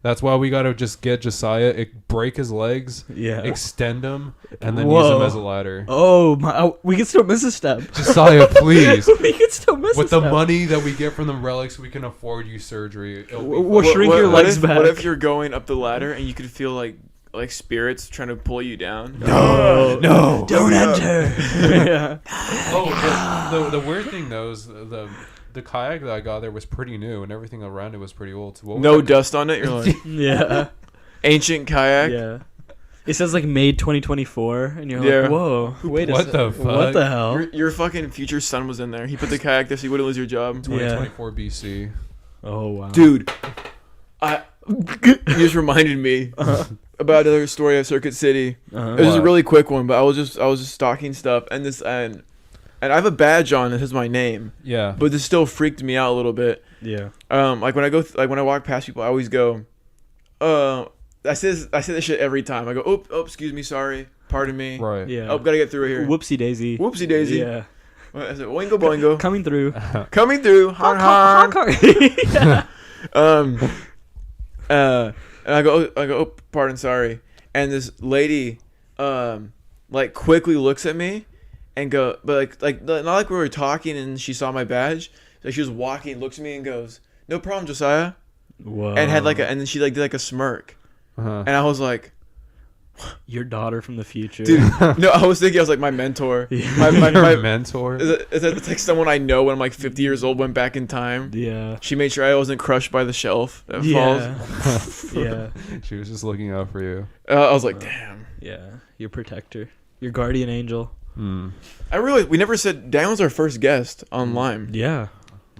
That's why we got to just get Josiah, break his legs, Yeah. extend him, and then use him Whoa. as a ladder. Oh my! Oh, we can still miss a step. Josiah, please. We can still miss With a the step. money that we get from the relics, we can afford you surgery. It'll be We'll fine. shrink your legs back. What if you're going up the ladder and you could feel like spirits trying to pull you down? No. Don't enter. Yeah. Oh, the weird thing though is the kayak that I got there was pretty new, and everything around it was pretty old. So what was No that- dust on it. You're like Yeah. ancient kayak. Yeah. It says like made 2024, and you're Yeah. like, whoa, wait a What second. the fuck? What the hell? Your fucking future son was in there. He put the kayak there so you wouldn't lose your job. 2024 BC. Oh wow. Dude, you just reminded me about another story of Circuit City. Uh-huh. It was a What? really quick one, but I was just stalking stuff, and I have a badge on that has my name, Yeah. but this still freaked me out a little bit. Yeah. Like when I walk past people, I always go, I say this shit every time. I go, oh, excuse me, sorry, pardon me. Right. Yeah. Oh, gotta get through here. Whoopsie daisy. Whoopsie daisy. Yeah. What is it? Boingo boingo. Coming through. Coming through. Honk honk. Yeah. And I go, oh, pardon, sorry. And this lady, like quickly looks at me, and go, but like not like we were talking and she saw my badge. Like she was walking, looks at me and goes, "No problem, Josiah," Whoa. and had and then she like did like a smirk, Uh-huh. and I was like, Your daughter from the future. dude, no, I was thinking I was like my mentor, Yeah. my Your mentor. it's like someone I know when I'm like 50 years old went back in time. Yeah. She made sure I wasn't crushed by the shelf that falls. Yeah. Yeah. She was just looking out for you. I was like, damn. Yeah. Your protector. Your guardian angel. Hmm. I realized we never said Dan was our first guest on Lime. Yeah.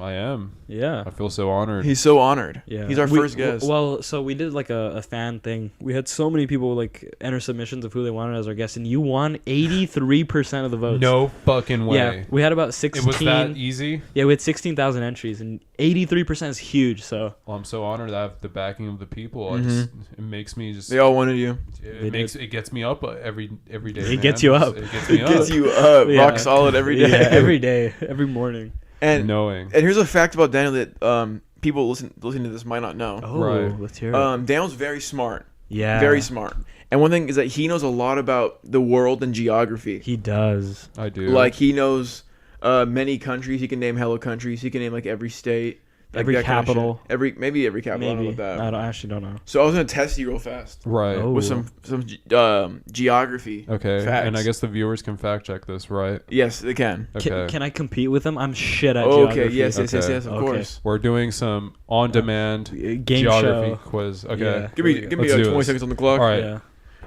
I am. Yeah. I feel so honored. He's so honored. Yeah. He's our first guest. Well, so we did like a fan thing. We had so many people like enter submissions of who they wanted as our guest, and you won 83% of the votes. No fucking way. Yeah. We had about 16. It was that easy. Yeah, we had 16,000 entries, and 83% is huge. So Well, I'm so honored that I have the backing of the people. It makes me just. They all wanted you. It gets me up every day. It man. gets you up. It gets me It up. gets you up, Yeah. rock solid every day. yeah, every day, every morning. And knowing. here's a fact about Daniel that people listening to this might not know. Oh, Right. let's hear it. Daniel's very smart. Yeah, Very smart. And one thing is that he knows a lot about the world and geography. He does. I do. Like he knows many countries. He can name hella countries. He can name like every state. Like Every that kind of shit. capital. Maybe every capital. I don't know Maybe. about that. I actually don't know. So I was gonna test you real fast right. Oh. with some geography. Okay. Facts. And I guess the viewers can fact check this, right? Yes, they can. Okay. Can I compete with him? I'm shit at Okay. geography. Yes. Okay. Of Okay. course. We're doing some on-demand Game geography show. quiz. Okay. Yeah. Give me Let's 20 do this. seconds on the clock. All right. Yeah.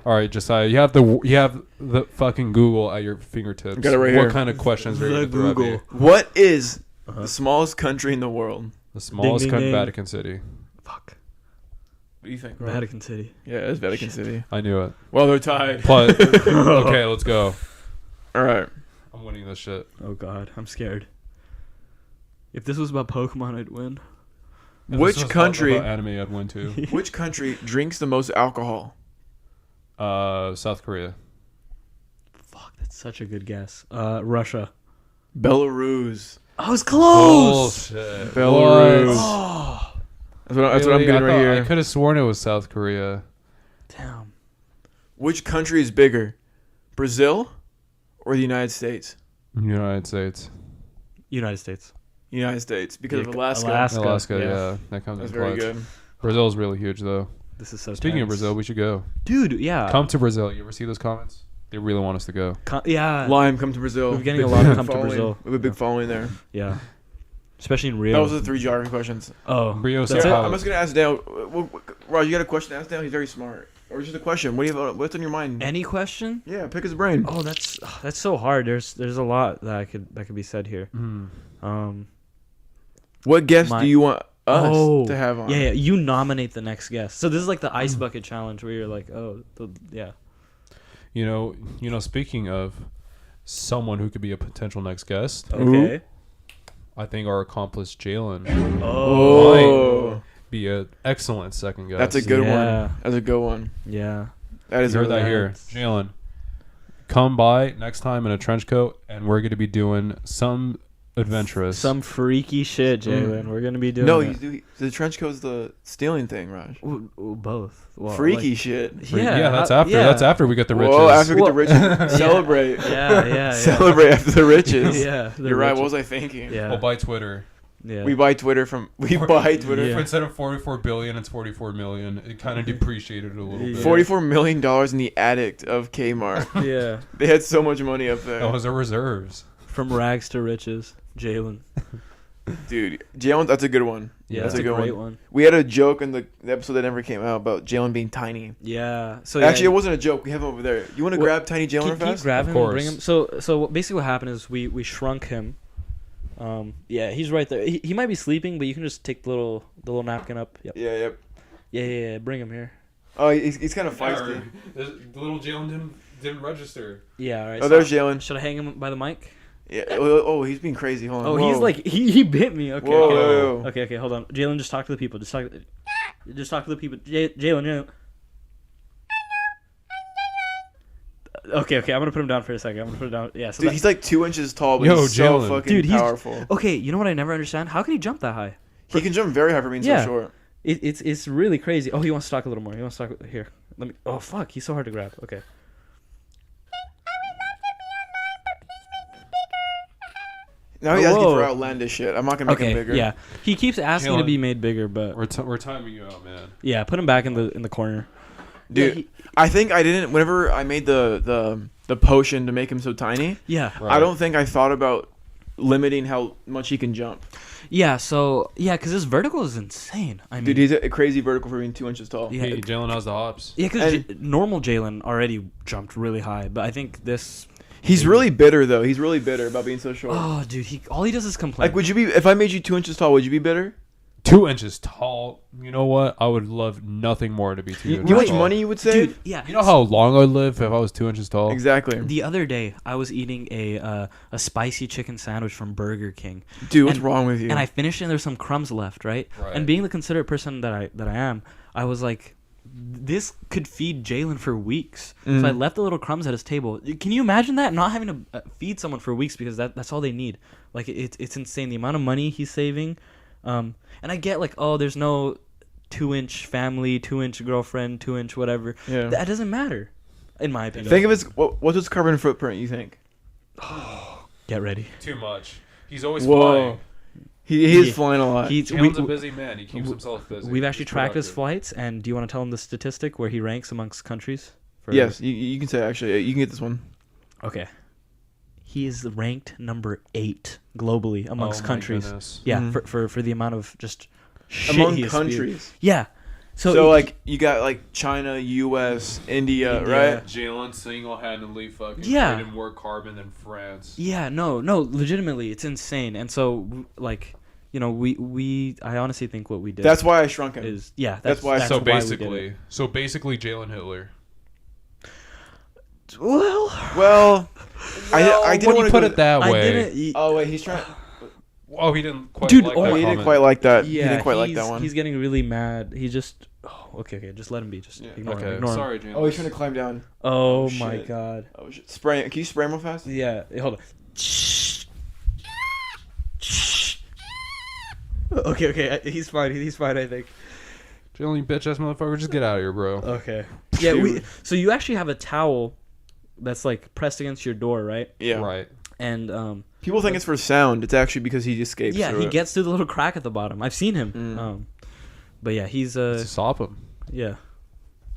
All right, Josiah. You have the fucking Google at your fingertips. Got it right What here. kind of questions are you The gonna throw at me? Google. What is the smallest country in the world? The smallest Ding, ding, country, ding. Vatican City. Fuck. What do you think? Vatican City. Yeah, it's Vatican City. I knew it. Well, they're tied. But okay, let's go. All right. I'm winning this shit. Oh God, I'm scared. If this was about Pokemon, I'd win. If Which this was country? about anime, I'd win too. Which country drinks the most alcohol? South Korea. Fuck, that's such a good guess. Russia. Belarus. I was close. Bullshit. Belarus. Oh, That's what I'm getting right I here. could have sworn it was South Korea. damn. Which country is bigger, Brazil or the United States? United States. United States. United States because Yeah, of Alaska. Alaska, yeah. yeah. That comes That's in very clutch. good. Brazil's really huge, though. This is so. Speaking of tense. Brazil, we should go. dude. Yeah. Come to Brazil. You ever see those comments? They really want us to go. Yeah. Lime, come to Brazil. We're getting a Big lot of come to following. Brazil. We have a big following there. Yeah. Especially in Rio. That was the 3 geography questions. Oh. Rio, that's Sao it? Paulo. I'm just gonna ask Dale. Raj, you got a question to ask Dale? He's very smart. Or just a question? What do you have? What's on your mind? Any question? Yeah, pick his brain. Oh, that's so hard. There's a lot that could be said here. What guest do you want us to have on? Yeah, you nominate the next guest. So this is like the ice bucket challenge where you're like, yeah. You know. Speaking of someone who could be a potential next guest, Okay. I think our accomplice Jalen Oh, might be an excellent second guest. that's a good Yeah. one. That's a good one. Yeah. That is You a heard that really here, good Jalen. Come by next time in a trench coat, and we're going to be doing some adventurous. Some freaky shit, Jalen. We're gonna be doing. No, it. the trench coat's the stealing thing, Raj. Ooh, both. Well, Freaky shit. Yeah, that's how- after. yeah. That's after we get the riches. Whoa, after we get the Well- riches, celebrate. Yeah. Celebrate after the riches. Yeah. the You're right. What riches. was I thinking? Yeah. We'll buy Twitter. Yeah. We buy Twitter Yeah. Instead of 44 billion, it's 44 million. It kind of depreciated a little bit. Yeah. $44 million in the attic of K-Mart. Yeah. They had so much money up there. That was our reserves. From rags to riches, Jalen. Dude, Jalen, that's a good one. Yeah, that's that's a good great one. one. We had a joke in the episode that never came out about Jalen being tiny. Yeah. So Actually, yeah, it wasn't a joke. We have him over there. You want to Well, grab tiny Jalen real keep fast? grab Of him and bring course. him. So basically what happened is we shrunk him. Yeah, he's right there. He might be sleeping, but you can just take the little napkin up. Yep. Yeah, yep. Yeah. Bring him here. Oh, he's kind of feisty. The little Jalen didn't register. Yeah. All right. Oh, there's Jalen. Should I hang him by the mic? Yeah. Oh, he's being crazy. Hold on. Oh, Whoa. he's like he bit me. Okay. Whoa, okay. whoa, whoa. Okay. Hold on. Jalen, just talk to the people. Just talk to the people. Jalen. Okay. I'm gonna put him down for a second. I'm gonna put him down. Yeah. So Dude, he's like 2 inches tall, but Yo, he's so Jalen. fucking Dude, he's- powerful. okay. You know what I never understand? How can he jump that high? He can jump very high for being Yeah. so short. It's really crazy. Oh, he wants to talk a little more. He wants to talk here. Let me. Oh fuck, he's so hard to grab. Okay. Now he's asking Whoa. for outlandish shit. I'm not gonna make him Okay. bigger. Yeah. He keeps asking to Jalen. be made bigger, but We're timing you out, man. yeah, put him back in the corner. Dude, Yeah, I think I didn't. Whenever I made the potion to make him so tiny, Yeah. Right. I don't think I thought about limiting how much he can jump. Yeah. So yeah, because his vertical is insane. I mean, Dude, he's a crazy vertical for being 2 inches tall. yeah. Hey, Jalen has the hops. Yeah, because And- normal Jalen already jumped really high, but I think this. He's really bitter though. He's really bitter about being so short. Oh, dude, all he does is complain. Like, would you be if I made you 2 inches tall? Would you be bitter? 2 inches tall. You know what? I would love nothing more to be 2 You inches know how much tall. money you would save? Dude, yeah. You know how long I'd live if I was 2 inches tall? Exactly. The other day, I was eating a spicy chicken sandwich from Burger King. Dude, what's And- wrong with you? And I finished it and there's some crumbs left, right? Right. And being the considerate person that I am, I was like, this could feed Jalen for weeks. So I left the little crumbs at his table. Can you imagine that? Not having to feed someone for weeks because that's all they need. Like, it's insane. The amount of money he's saving. And I get like, oh, there's no 2-inch family, 2-inch girlfriend, 2-inch whatever. Yeah. That doesn't matter, in my opinion. Think of his what's his carbon footprint? You think? Get ready. Too much. He's always Whoa. flying. He is Yeah. flying a lot. Jalen's a busy man. He keeps himself busy. We've actually He's tracked his productive. flights, and do you want to tell him the statistic where he ranks amongst countries? For- Yes, you can say actually. You can get this one. Okay. He is ranked number 8 globally amongst Oh my countries. goodness. Yeah, Mhm. for the amount of just shit Among he has spewed. countries. Yeah. So he- like you got like China, U.S., India, India. right? Jalen single-handedly fucking Yeah. created more carbon than France. Yeah, no, legitimately, it's insane. And so, like, you know, I honestly think what we did. That's why I shrunk him. is yeah. That's why- So why we did basically Jalen Hitler. it. Well, Well, I didn't when want you to put it that I way. didn't. Oh wait, he's trying. Oh, he didn't quite Dude, like oh, that he didn't comment. quite like that. Yeah, he didn't quite like that one. He's getting really mad. He just. Oh, okay. Just let him be. Just Yeah. ignore him. Okay, Ignore him. sorry, Jalen. Oh, he's trying to climb down. Oh, Oh, my shit. god. Oh shit! Spray. Can you spray him real fast? Yeah. Hold on. Okay. He's fine. He's fine. I think. Jalen, you bitch ass motherfucker, just get out of here, bro. Okay. Yeah. So you actually have a towel that's like pressed against your door, right? Yeah. Right. And People think it's for sound. It's actually because he escapes. yeah, through he it. gets through the little crack at the bottom. I've seen him. But yeah, he's Stop him. yeah.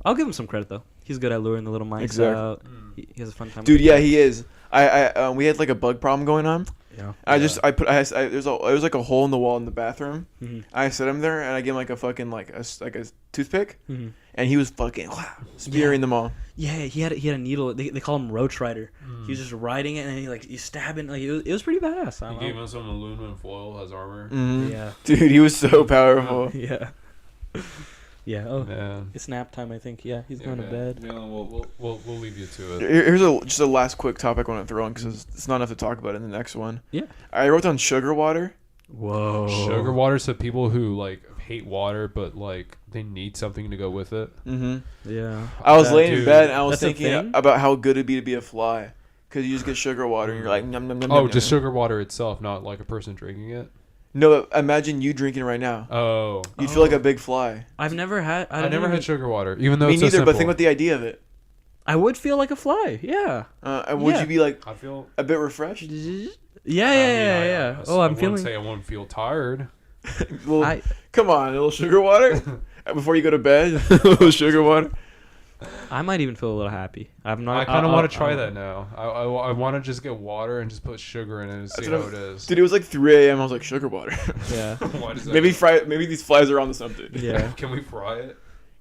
I'll give him some credit though. He's good at luring the little mice Exactly. out. He has a fun time. Dude, with yeah, it. he is. We had like a bug problem going on. Yeah. It was like a hole in the wall in the bathroom. Mm-hmm. I set him there and I gave him like a fucking like a toothpick, Mm-hmm. and he was fucking spearing them all. Yeah, he had a needle. They call him Roach Rider. He was just riding it and he stabbing. Like it was pretty badass. I He don't gave know. him some aluminum foil as armor. Mhm. Yeah. Dude, he was so powerful. Yeah. Yeah. Oh, Man. it's nap time. I think. Yeah, he's Yeah, going to man. bed. Jalen, we'll leave you to it. Here's just a last quick topic I want to throw in because it's not enough to talk about in the next one. Yeah. I wrote down sugar water. Whoa. Sugar water, so people who like hate water but like they need something to go with it. Mm-hmm. Yeah. I was That laying in dude- bed and I was That's a thinking thing? about how good it'd be to be a fly, because you just get sugar water and you're like, nom, nom, nom, Oh, nom, just nom. sugar water itself, not like a person drinking it. No, but imagine you drinking right now. Oh, You'd feel like a big fly. I've never had. I never had sugar water, even though Me it's so neither, but think simple. about the idea of it. I would feel like a fly. Yeah. And would Yeah. you be like I feel. a bit refreshed? Yeah. I mean, Yeah. Oh, I I'm wouldn't feeling. say I won't feel tired. Well, I come on, a little sugar water before you go to bed. A little sugar water. I might even feel a little happy. I'm not. I kind of want to try I'll- that now. I want to just get water and just put sugar in it and see That's what how I'm- it is. Dude, it was like 3 a.m. I was like, sugar water. Yeah. Why does that Maybe these flies are onto something. Yeah. Can we fry it?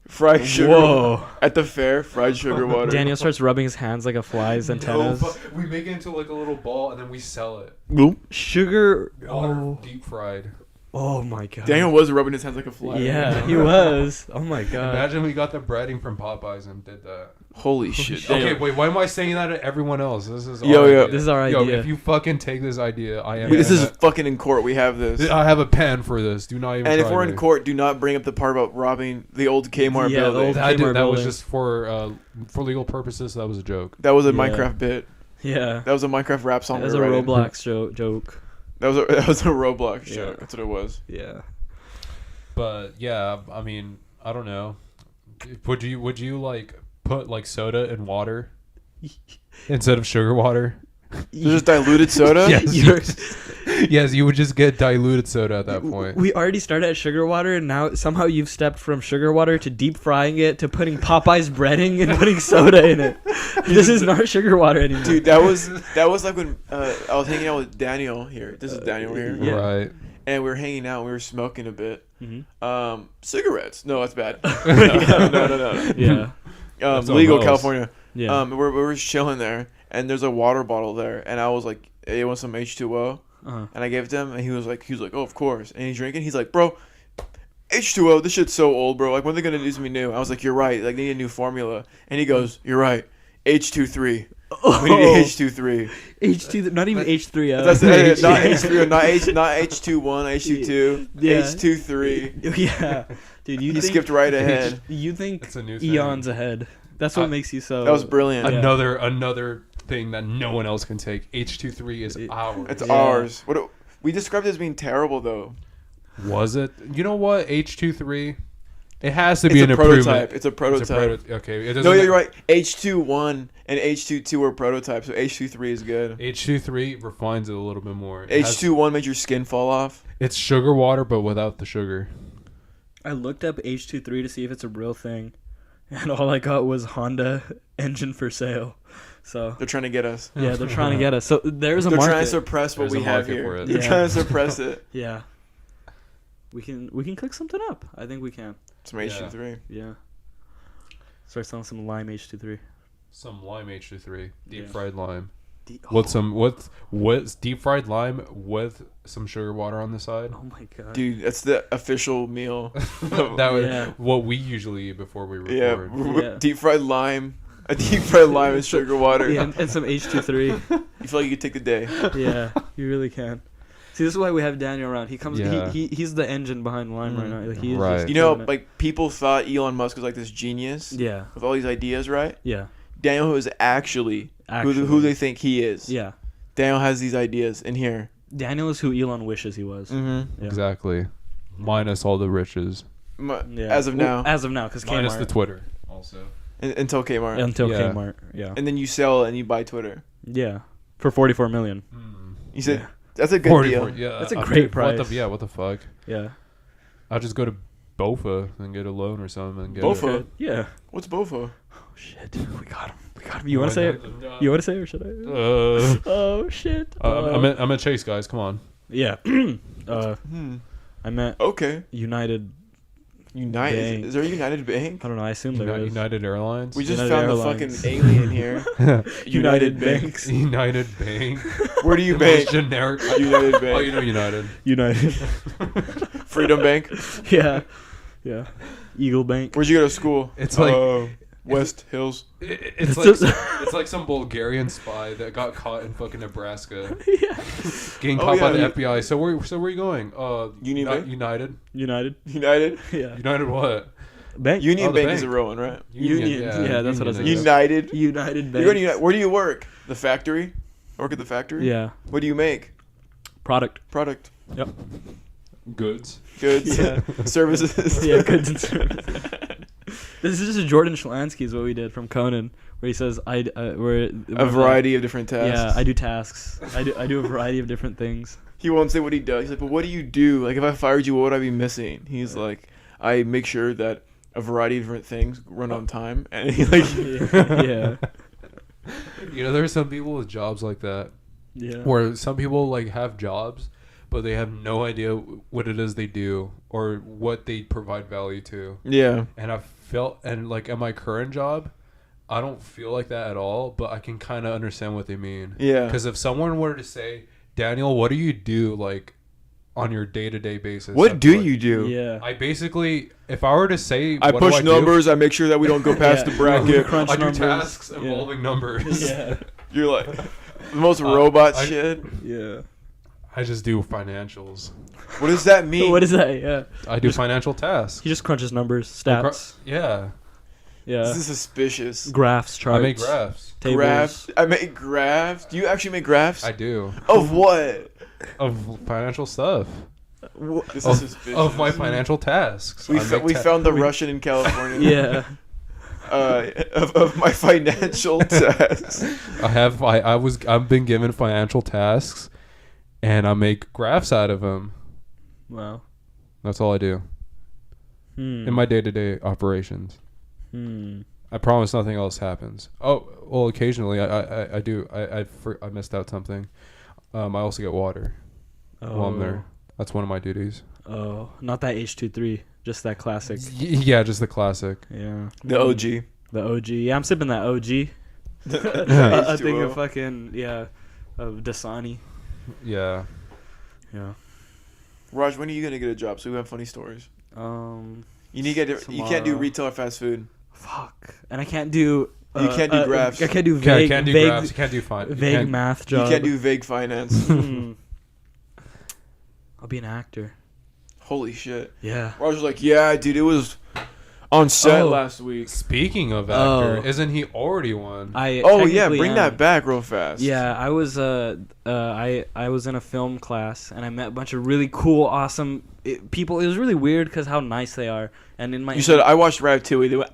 Fried sugar. Whoa. At the fair, fried sugar water. Daniel starts rubbing his hands like a fly's antennas. No, but we make it into like a little ball and then we sell it. Boop. Sugar. Water Oh. deep fried. Oh my god. Daniel was rubbing his hands like a fly. Yeah, he was. Oh my god. Imagine we got the breading from Popeyes and did that. Holy shit. Okay, Daniel. wait. Why am I saying that to everyone else? This is Yo, our yo. idea. This is our Yo, idea. if you fucking take this idea, I am. This is fucking in court. We have this. I have a pen for this. Do not even. And if try we're me. in court, do not bring up the part about robbing the old K-Mart Yeah, the building. old- that, Kmart that was building. just for legal purposes. That was a joke. That was a Yeah. Minecraft bit. Yeah. That was a Minecraft rap song. That was we a were writing. Roblox joke. That was a Roblox Yeah. joke. That's what it was. Yeah. But yeah, I mean, I don't know. Would you like put like soda in water instead of sugar water? There's just diluted soda. Yes. You're- Yes, you would just get diluted soda at that point. We already started at sugar water, and now somehow you've stepped from sugar water to deep frying it to putting Popeye's breading and putting soda in it. This is not sugar water anymore. Dude, that was like when I was hanging out with Daniel here. This is Daniel here. Yeah. Right. And we were hanging out. And we were smoking a bit. Mhm. Cigarettes. No, that's bad. No. Yeah. That's Legal something else. California. Yeah. We were chilling there, and there's a water bottle there, and I was like, "Hey, you want some H2O?" Uh-huh. And I gave it to him, and he was like, "Oh, of course." And he's drinking. He's like, "Bro, H2O, this shit's so old, bro. Like, when are they gonna do something new?" I was like, "You're right. Like, they need a new formula." And he goes, "You're right. H23. We need H23. H2, not even H3O. That's it. Not H3, not H21, H22, Yeah. H23." Yeah. Dude, He skipped right ahead. You think It's a new thing. eons ahead. That's what makes you so... That was brilliant. Yeah. Another thing that no one else can take. H23 is ours. It's Yeah. ours. We described it as being terrible, though. Was it? You know what? H23. It has to It's be a an prototype. improvement. It's a prototype. Okay. It No, doesn't. you're right. H21 and H22 are prototypes, so H23 is good. H23 refines it a little bit more. It has- H21 makes your skin fall off. It's sugar water, but without the sugar. I looked up H23 to see if it's a real thing, and all I got was Honda engine for sale. So They're trying to get us. yeah, they're trying to get us. So there's a They're market. trying to suppress what There's we a have market here. for it. They're Yeah. trying to suppress it. Yeah. We can cook something up. I think we can. Some H23. Yeah. Start selling some lime H23. Some lime H23, deep Yeah. fried lime. Oh, What's deep fried lime with some sugar water on the side? oh my god. Dude, that's the official meal. That was Yeah. what we usually eat before we Yeah, record. Yeah. deep fried lime. A deep fried lime and sugar water. Yeah, and some H23. You feel like you could take the day. Yeah, you really can. See, this is why we have Daniel around. He comes. Yeah. He's the engine behind Lime right now. Like, he is Right. just You know, doing it. like people thought Elon Musk was like this genius Yeah. with all these ideas, right? Yeah. Daniel, who is actually, who they think he is. Yeah. Daniel has these ideas in here. Daniel is who Elon wishes he was. Mm-hmm. Yeah. Exactly. Minus all the riches. Yeah. As of now. As of now, because Minus Kmart. the Twitter. Also. Until Kmart. Until Yeah. Kmart. Yeah. And then you sell it and you buy Twitter. Yeah. For 44 million. You said Yeah. that's a good 44, deal. yeah. That's a I great mean, price. What the fuck? Yeah. I'll just go to Bofa and get a loan or something. And get Bofa? it. Yeah. What's Bofo? Oh shit. We got him. You want to say it? You want to say it or should I? Oh shit. I'm at Chase, guys. Come on. Yeah. Hmm. I meant Okay. United. United. Bank. Is there a United Bank? I don't know. I assume there is. United Airlines. We just United found Airlines. the fucking alien here. United Banks. United Bank. Where do you The most bank? generic. United Bank. Oh, you know United. United. Freedom Bank. Yeah. Yeah. Eagle Bank. Where'd you go to school? It's like West Hills. it's like it's like some Bulgarian spy that got caught in fucking Nebraska, Yeah. getting Oh, caught by yeah, the FBI. So where are you going? Union Bank? United. United. United. Yeah. United what? Bank. Union Oh, the Bank, bank. is a real one, right? Union. Yeah, that's what I was Union, thinking. United. United You're Bank. going to United. Where do you work? The factory? Work at the factory? Yeah. What do you make? Product. Product. Yep. Goods. Goods. Yeah. Services. Yeah, goods and services. This is just Jordan Schlansky is what we did from Conan, where he says where A variety of different tasks. Yeah, I do tasks. I do a variety of different things. He won't say what he does. He's like, but what do you do? Like, if I fired you, what would I be missing? He's like, I make sure that a variety of different things run on time. And he like, Yeah. You know, there are some people with jobs like that, Yeah. where some people like have jobs, but they have no idea what it is they do or what they provide value to. yeah. And I felt, and like at my current job, I don't feel like that at all, but I can kind of understand what they mean. Yeah. Because if someone were to say, Daniel, what do you do like on your day-to-day basis? What do you do? Yeah. I basically, if I were to say, I what push do numbers. I make sure that we don't go past Yeah. the bracket. Crunch I do numbers. tasks involving numbers. Yeah. You're like the most robot I- shit. Yeah. I just do financials. What does that mean? What is that? Yeah. I do financial tasks. He just crunches numbers, stats. Yeah. Yeah. This is suspicious. Graphs, charts. I make graphs. Tables. Graphs. I make graphs. Do you actually make graphs? I do. Of what? Of financial stuff. This Of, is suspicious. of my financial tasks. We, I fo- make we ta- found the Russian in California. Yeah. Of my financial tasks. I've been given financial tasks, and I make graphs out of them. Wow. That's all I do in my day-to-day operations. I promise nothing else happens. Oh, well, occasionally I do. I missed out something. I also get water while I'm there. That's one of my duties. Oh, not that H23, just that classic. Yeah, just the classic. Yeah. The OG. The OG. Yeah, I'm sipping that OG. The I think H2O. of fucking, yeah, of Dasani. Yeah. Yeah. Raj, when are you gonna get a job? So we have funny stories. Um, You need to get. You can't do Tomorrow. retail or fast food. fuck. And I can't do. You can't do graphs. I can't do Okay, vague, you can't do vague, graphs. You can't do fine. vague math job. You can't do vague finance. Hmm. I'll be an actor. Holy shit. Yeah. Raj was like, yeah, dude, it was on set Oh. last week. Speaking of actor, Oh. isn't he already one? I Oh yeah, technically bring am. that back real fast. Yeah, I was I was in a film class and I met a bunch of really cool, awesome people. It was really weird because how nice they are. And in my You said I watched Ratatouille. They went,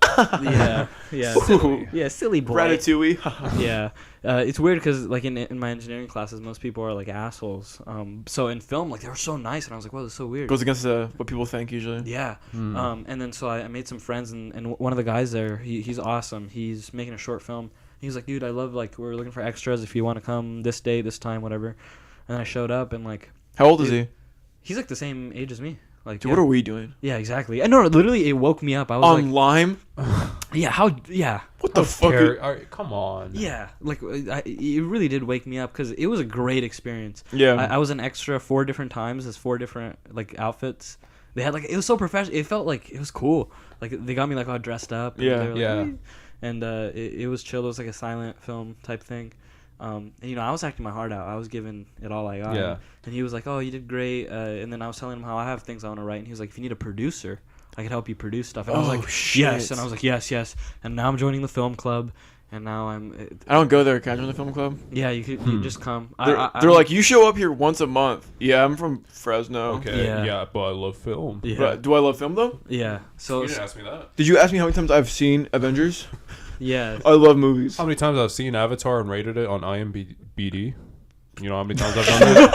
yeah, Silly. yeah, silly boy. Ratatouille. Yeah, it's weird because like in my engineering classes, most people are like assholes. So in film, like they were so nice, and I was like, wow, that's so weird. Goes against what people think usually. Yeah. And then so I made some friends, and one of the guys there, he's awesome. He's making a short film. He was like, dude, I love, like, we're looking for extras if you want to come this day, this time, whatever. And then I showed up, and like, How old is he? he's like the same age as me. Like, Dude, yeah. what are we doing? Yeah, exactly. I know, literally, it woke me up. I was On Lime? yeah, how, yeah. What the fuck? Come on. Yeah, like it really did wake me up because it was a great experience. Yeah. I was an extra 4 different times as 4 different like outfits. They had like it was so professional. It felt like it was cool. Like they got me like all dressed up. And Yeah. they were like, Yeah. "Hey." And it was chill. It was like a silent film type thing. And, you know, I was acting my heart out. I was giving it all I got. Yeah. And he was like, "Oh, you did great." And then I was telling him how I have things I want to write. And he was like, "If you need a producer, I could help you produce stuff." And I was Oh, like, shit. "Yes." And I was like, "Yes, yes." And now I'm joining the film club. and now I don't go there. Can I join the film club? Yeah, you could you just come. They're like, you show up here once a month. Yeah, I'm from Fresno. Okay. Yeah. Yeah, but I love film. Yeah. But do I love film though? Yeah. So You didn't ask me that. Did you ask me how many times I've seen Avengers? yeah. I love movies. How many times I've seen Avatar and rated it on IMDb? You know how many times I've done that?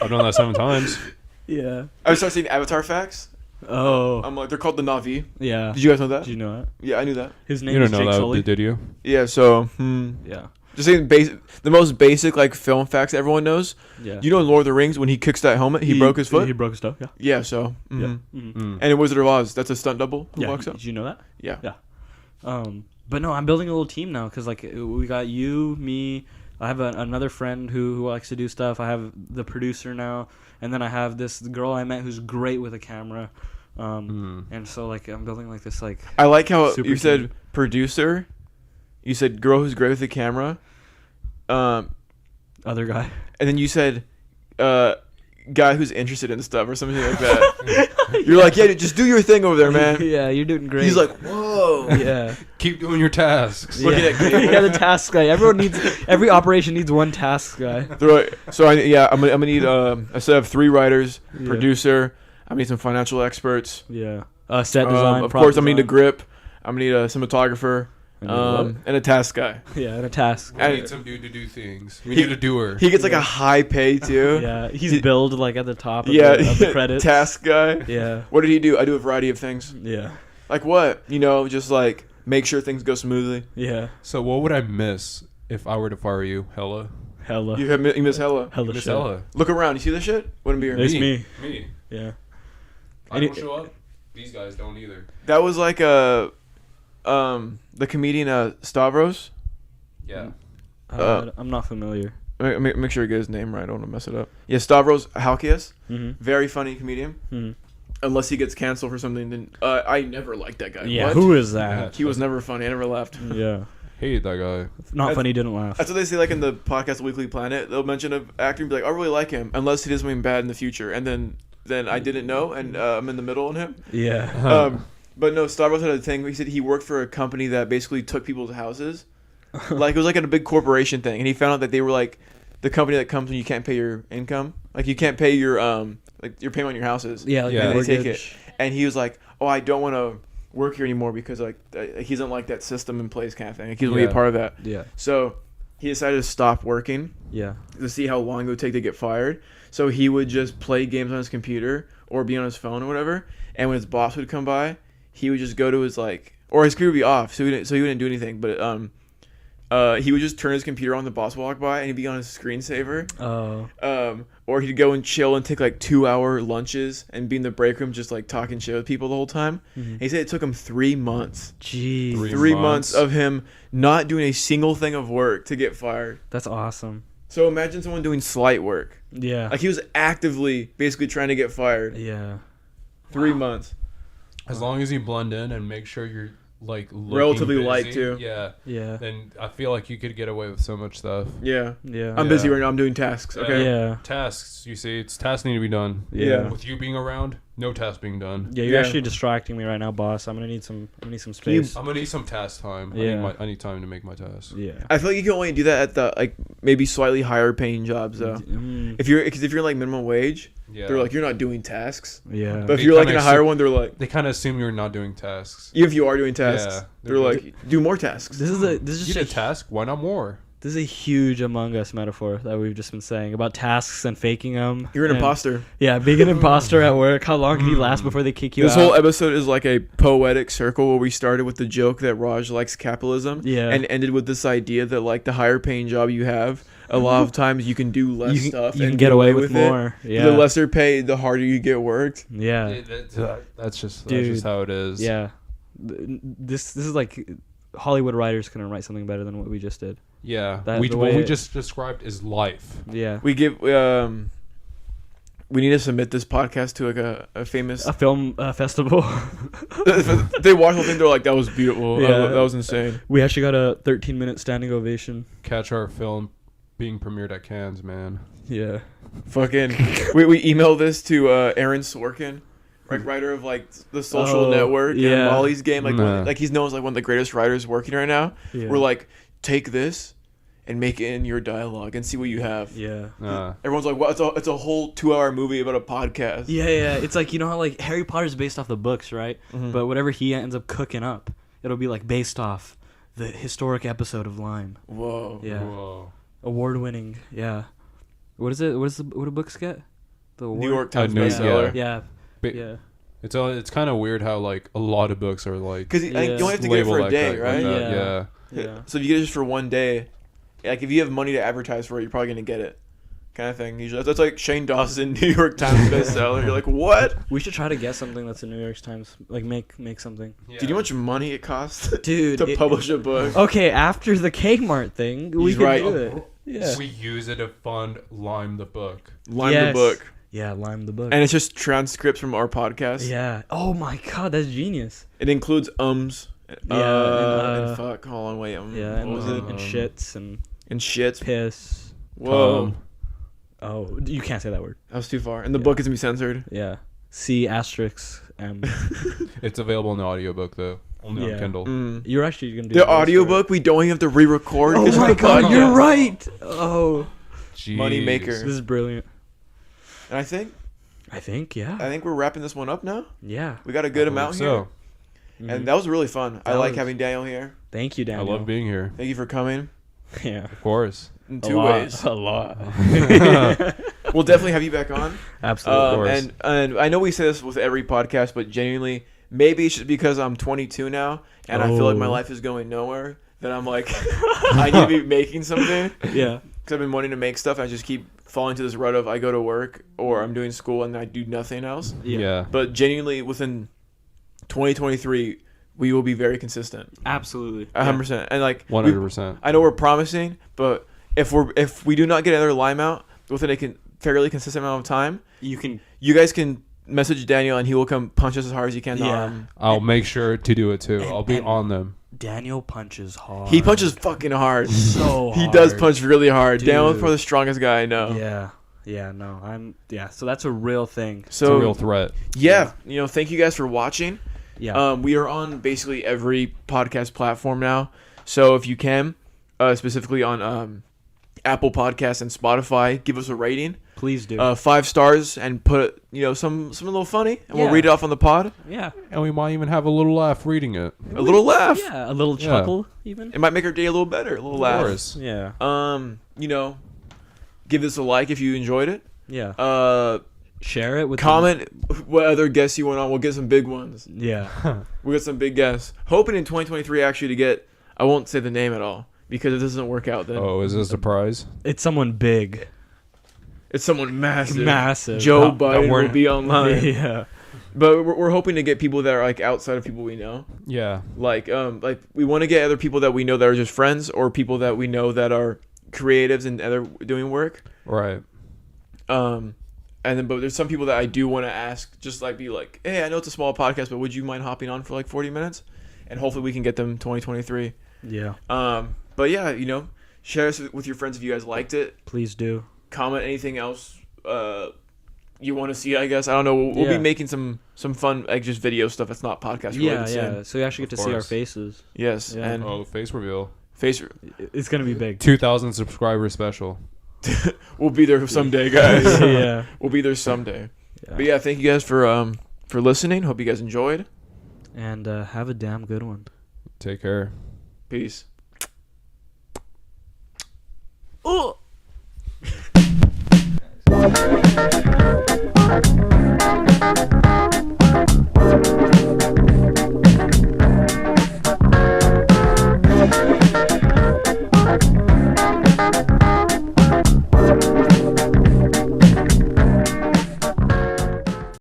I've done that 7 times. Yeah. I started seeing Avatar facts. Oh. I'm like, they're called the Na'vi. Yeah. Did you guys know that? Did you know that? Yeah, I knew that. His name You is don't Jake know Sully. that, did you? Yeah, so Yeah. just saying the most basic like film facts that everyone knows. Yeah. You know in Lord of the Rings when he kicks that helmet, he broke his foot. He broke his toe. Yeah. Yeah, so Yeah. Mm. and in Wizard of Oz, that's a stunt double who Yeah. walks up. Did you know that? Yeah. But no, I'm building a little team now because like we got you, me. I have another friend who likes to do stuff. I have the producer now, and then I have this girl I met who's great with a camera. And so like I'm building like this like. I like how Super you said team. producer. You said girl who's great with the camera. Other guy. And then you said guy who's interested in stuff or something like that. You're like, yeah, just do your thing over there, man. Yeah, you're doing great. He's like, whoa. yeah. Keep doing your tasks. Looking at cable. yeah, the task guy. Every operation needs one task guy. They're like, so I'm gonna need a set of 3 writers, Yeah. producer. I need some financial experts. Yeah. Set design. Of prop course, I'm gonna need a design. grip. I'm gonna need a cinematographer. And a task guy. Yeah, and a task. We need some dude to do things. We need a doer. He gets like a high pay too. Yeah, he's billed like at the top of, Yeah, of the credits. task guy. Yeah. What did he do? I do a variety of things. Yeah. Like what? Just like make sure things go smoothly. Yeah. So what would I miss if I were to fire you? Hella. Hella. You miss hella. Hella Miss shit. Hella. Look around. You see this shit? Wouldn't be here. It's me. Me. Yeah. I don't show up. These guys don't either. That was like the comedian Stavros. Yeah. I'm not familiar. Make sure you get his name right. I don't want to mess it up. Yeah, Stavros Halkias. Mm-hmm. Very funny comedian. Mm-hmm. Unless he gets canceled for something, then I never liked that guy. Yeah. What? Who is that? He was never funny. I never laughed. Yeah. Hate that guy. Not funny. Didn't laugh. That's what they say, like in the podcast Weekly Planet. They'll mention an actor and be like, "I really like him," unless he does something bad in the future, and then I didn't know, and I'm in the middle on him. Yeah. But no, Stavros had a thing where he said he worked for a company that basically took people's houses. Like it was like a big corporation thing, and he found out that they were like the company that comes when you can't pay your income, like you can't pay your like your payment on your houses. Yeah. Like Yeah. And they take it, mortgage. and he was like, "Oh, I don't want to work here anymore because like he doesn't like that system in place kind of thing. Like, he doesn't want to be a part of that." Yeah. So he decided to stop working Yeah. to see how long it would take to get fired. So he would just play games on his computer or be on his phone or whatever. And when his boss would come by, he would just go to his or his computer would be off, so he wouldn't do anything. But he would just turn his computer on, the boss would walk by, and he'd be on his screensaver. Oh. Or he'd go and chill and take like 2-hour lunches and be in the break room just like talking shit with people the whole time. And he said it took him 3 months. Jeez. 3 months of him not doing a single thing of work to get fired. That's awesome. So imagine someone doing slight work. Yeah. Like he was actively basically trying to get fired. Yeah. 3 months. As long as you blend in and make sure you're like looking Relatively busy, light, too. Yeah. Yeah. Then I feel like you could get away with so much stuff. Yeah. Yeah. I'm busy right now. I'm doing tasks. Okay. Yeah. Tasks, you see, tasks need to be done. Yeah. With you being around, no tasks being done. Yeah, you're Yeah. actually distracting me right now, boss. I'm gonna need some you- space. I'm gonna need some task time. Yeah. I need time to make my tasks. Yeah. I feel like you can only do that at the like maybe slightly higher paying jobs though. Mm, If you're like minimum wage, Yeah. they're like you're not doing tasks. yeah. But if They you're like in kinda a higher assume- one, they're like They kind of assume you're not doing tasks. even if you are doing tasks, Yeah. they're like do more tasks. This is You just did a task. Why not more? this is a huge Among Us metaphor that we've just been saying about tasks and faking them. You're an imposter. Yeah, being an imposter at work. How long can you last before they kick you This out? whole episode is like a poetic circle where we started with the joke that Raj likes capitalism, Yeah. and ended with this idea that like the higher paying job you have, a lot of times you can do less stuff. You and can get away with it. more. Yeah. The lesser paid, the harder you get worked. Yeah. That's just Dude. how it is. Yeah. This is like Hollywood writers couldn't write something better than what we just did. Yeah. That- What the way we it- just described is life. Yeah. We give we need to submit this podcast to like a famous. A film festival. They watch the whole thing. They're like, "That was beautiful. Yeah. That was insane." We actually got a 13-minute standing ovation. Catch our film being premiered at Cannes, man. Yeah. Fucking. we emailed this to Aaron Sorkin, like writer of like The Social Network and Molly's Game, like like he's known as like one of the greatest writers working right now. Yeah. We're like, take this and make it in your dialogue and see what you have. Yeah. Everyone's like, "What? It's a whole 2-hour movie about a podcast." Yeah. It's like, you know how like Harry Potter's based off the books, right? Mm-hmm. But whatever he ends up cooking up, it'll be like based off the historic episode of Lime. Whoa. Yeah. Whoa. Award-winning. Yeah. What do books get? The award? New York Times bestseller. Yeah. It's kind of weird how like a lot of books are like, because you only have to get it for a day, right? Yeah. So if you get it just for one day, like if you have money to advertise for it, you're probably gonna get it, kind of thing. Usually that's like Shane Dawson New York Times bestseller. You're like, what? We should try to get something that's a New York Times, like make something. Yeah. Dude, you know how much money it costs, dude, to publish a book? Okay, after the K-Mart thing, we could do it. Yeah. We use it to fund Lime the book. The book. Yeah, Lime the book. And it's just transcripts from our podcast. Yeah. Oh my god, that's genius. It includes ums. And fuck. Hold on, wait. Yeah, and shits and shits. Piss. Whoa. Oh, you can't say that word. That was too far. And the book is gonna be censored. Yeah. C asterisk M. It's available in the audiobook though. Only on Kindle. You're actually gonna do the audiobook. We don't even have to re-record. Oh my god, you're right. Oh. Jeez. Money maker. This is brilliant. And I think we're wrapping this one up now. Yeah. We got a good amount here. Mm-hmm. And that was really fun. I like having Daniel here. Thank you, Daniel. I love being here. Thank you for coming. Yeah. Of course. In two ways. A lot. We'll definitely have you back on. Absolutely. And I know we say this with every podcast, but genuinely, maybe it's just because I'm 22 now and I feel like my life is going nowhere, that I'm like, I need to be making something. Yeah. Because I've been wanting to make stuff, and I just keep falling to this rut of I go to work or I'm doing school and I do nothing else. Yeah. But genuinely, within 2023, we will be very consistent. Absolutely. 100%. And like 100%. I know we're promising, but if we do not get another Lime out within a fairly consistent amount of time, you guys can message Daniel and he will come punch us as hard as he can. Yeah. I'll make sure to do it too. I'll be on them. Daniel punches hard. He punches fucking hard. So hard. He does punch really hard. Dude. Daniel's probably the strongest guy I know. Yeah. So that's a real thing. It's a real threat. Yeah. Thank you guys for watching. Yeah. We are on basically every podcast platform now. So if you can, specifically on Apple Podcasts and Spotify, give us a rating. Please do. 5 stars and put some a little funny, and we'll read it off on the pod. Yeah. And we might even have a little laugh reading it. A little laugh. Yeah, a little chuckle even. It might make our day a little better. A little laugh. Of course. Yeah. Give this a like if you enjoyed it. Yeah. Share it with comment what other guests you want on. We'll get some big ones. Yeah. We'll get some big guests. Hoping in 2023 actually to get, I won't say the name at all because it doesn't work out then. Oh, is this a surprise? It's someone big. It's someone massive. Massive. Joe Biden will be online. Yeah. But we're hoping to get people that are like outside of people we know. Yeah. Like we want to get other people that we know that are just friends or people that we know that are creatives and other doing work. Right. But there's some people that I do want to ask, just like be like, hey, I know it's a small podcast, but would you mind hopping on for like 40 minutes? And hopefully we can get them 2023. Yeah. But yeah, share us with your friends if you guys liked it. Please do. Comment anything else you want to see, I guess. I don't know. We'll be making some fun, like just video stuff that's not podcast related soon. So you actually get to see our faces. Yes. Yeah. And face reveal. It's going to be big. 2,000 subscriber special. We'll be there someday, guys. Yeah. We'll be there someday. Yeah. But yeah, thank you guys for listening. Hope you guys enjoyed. And have a damn good one. Take care. Peace.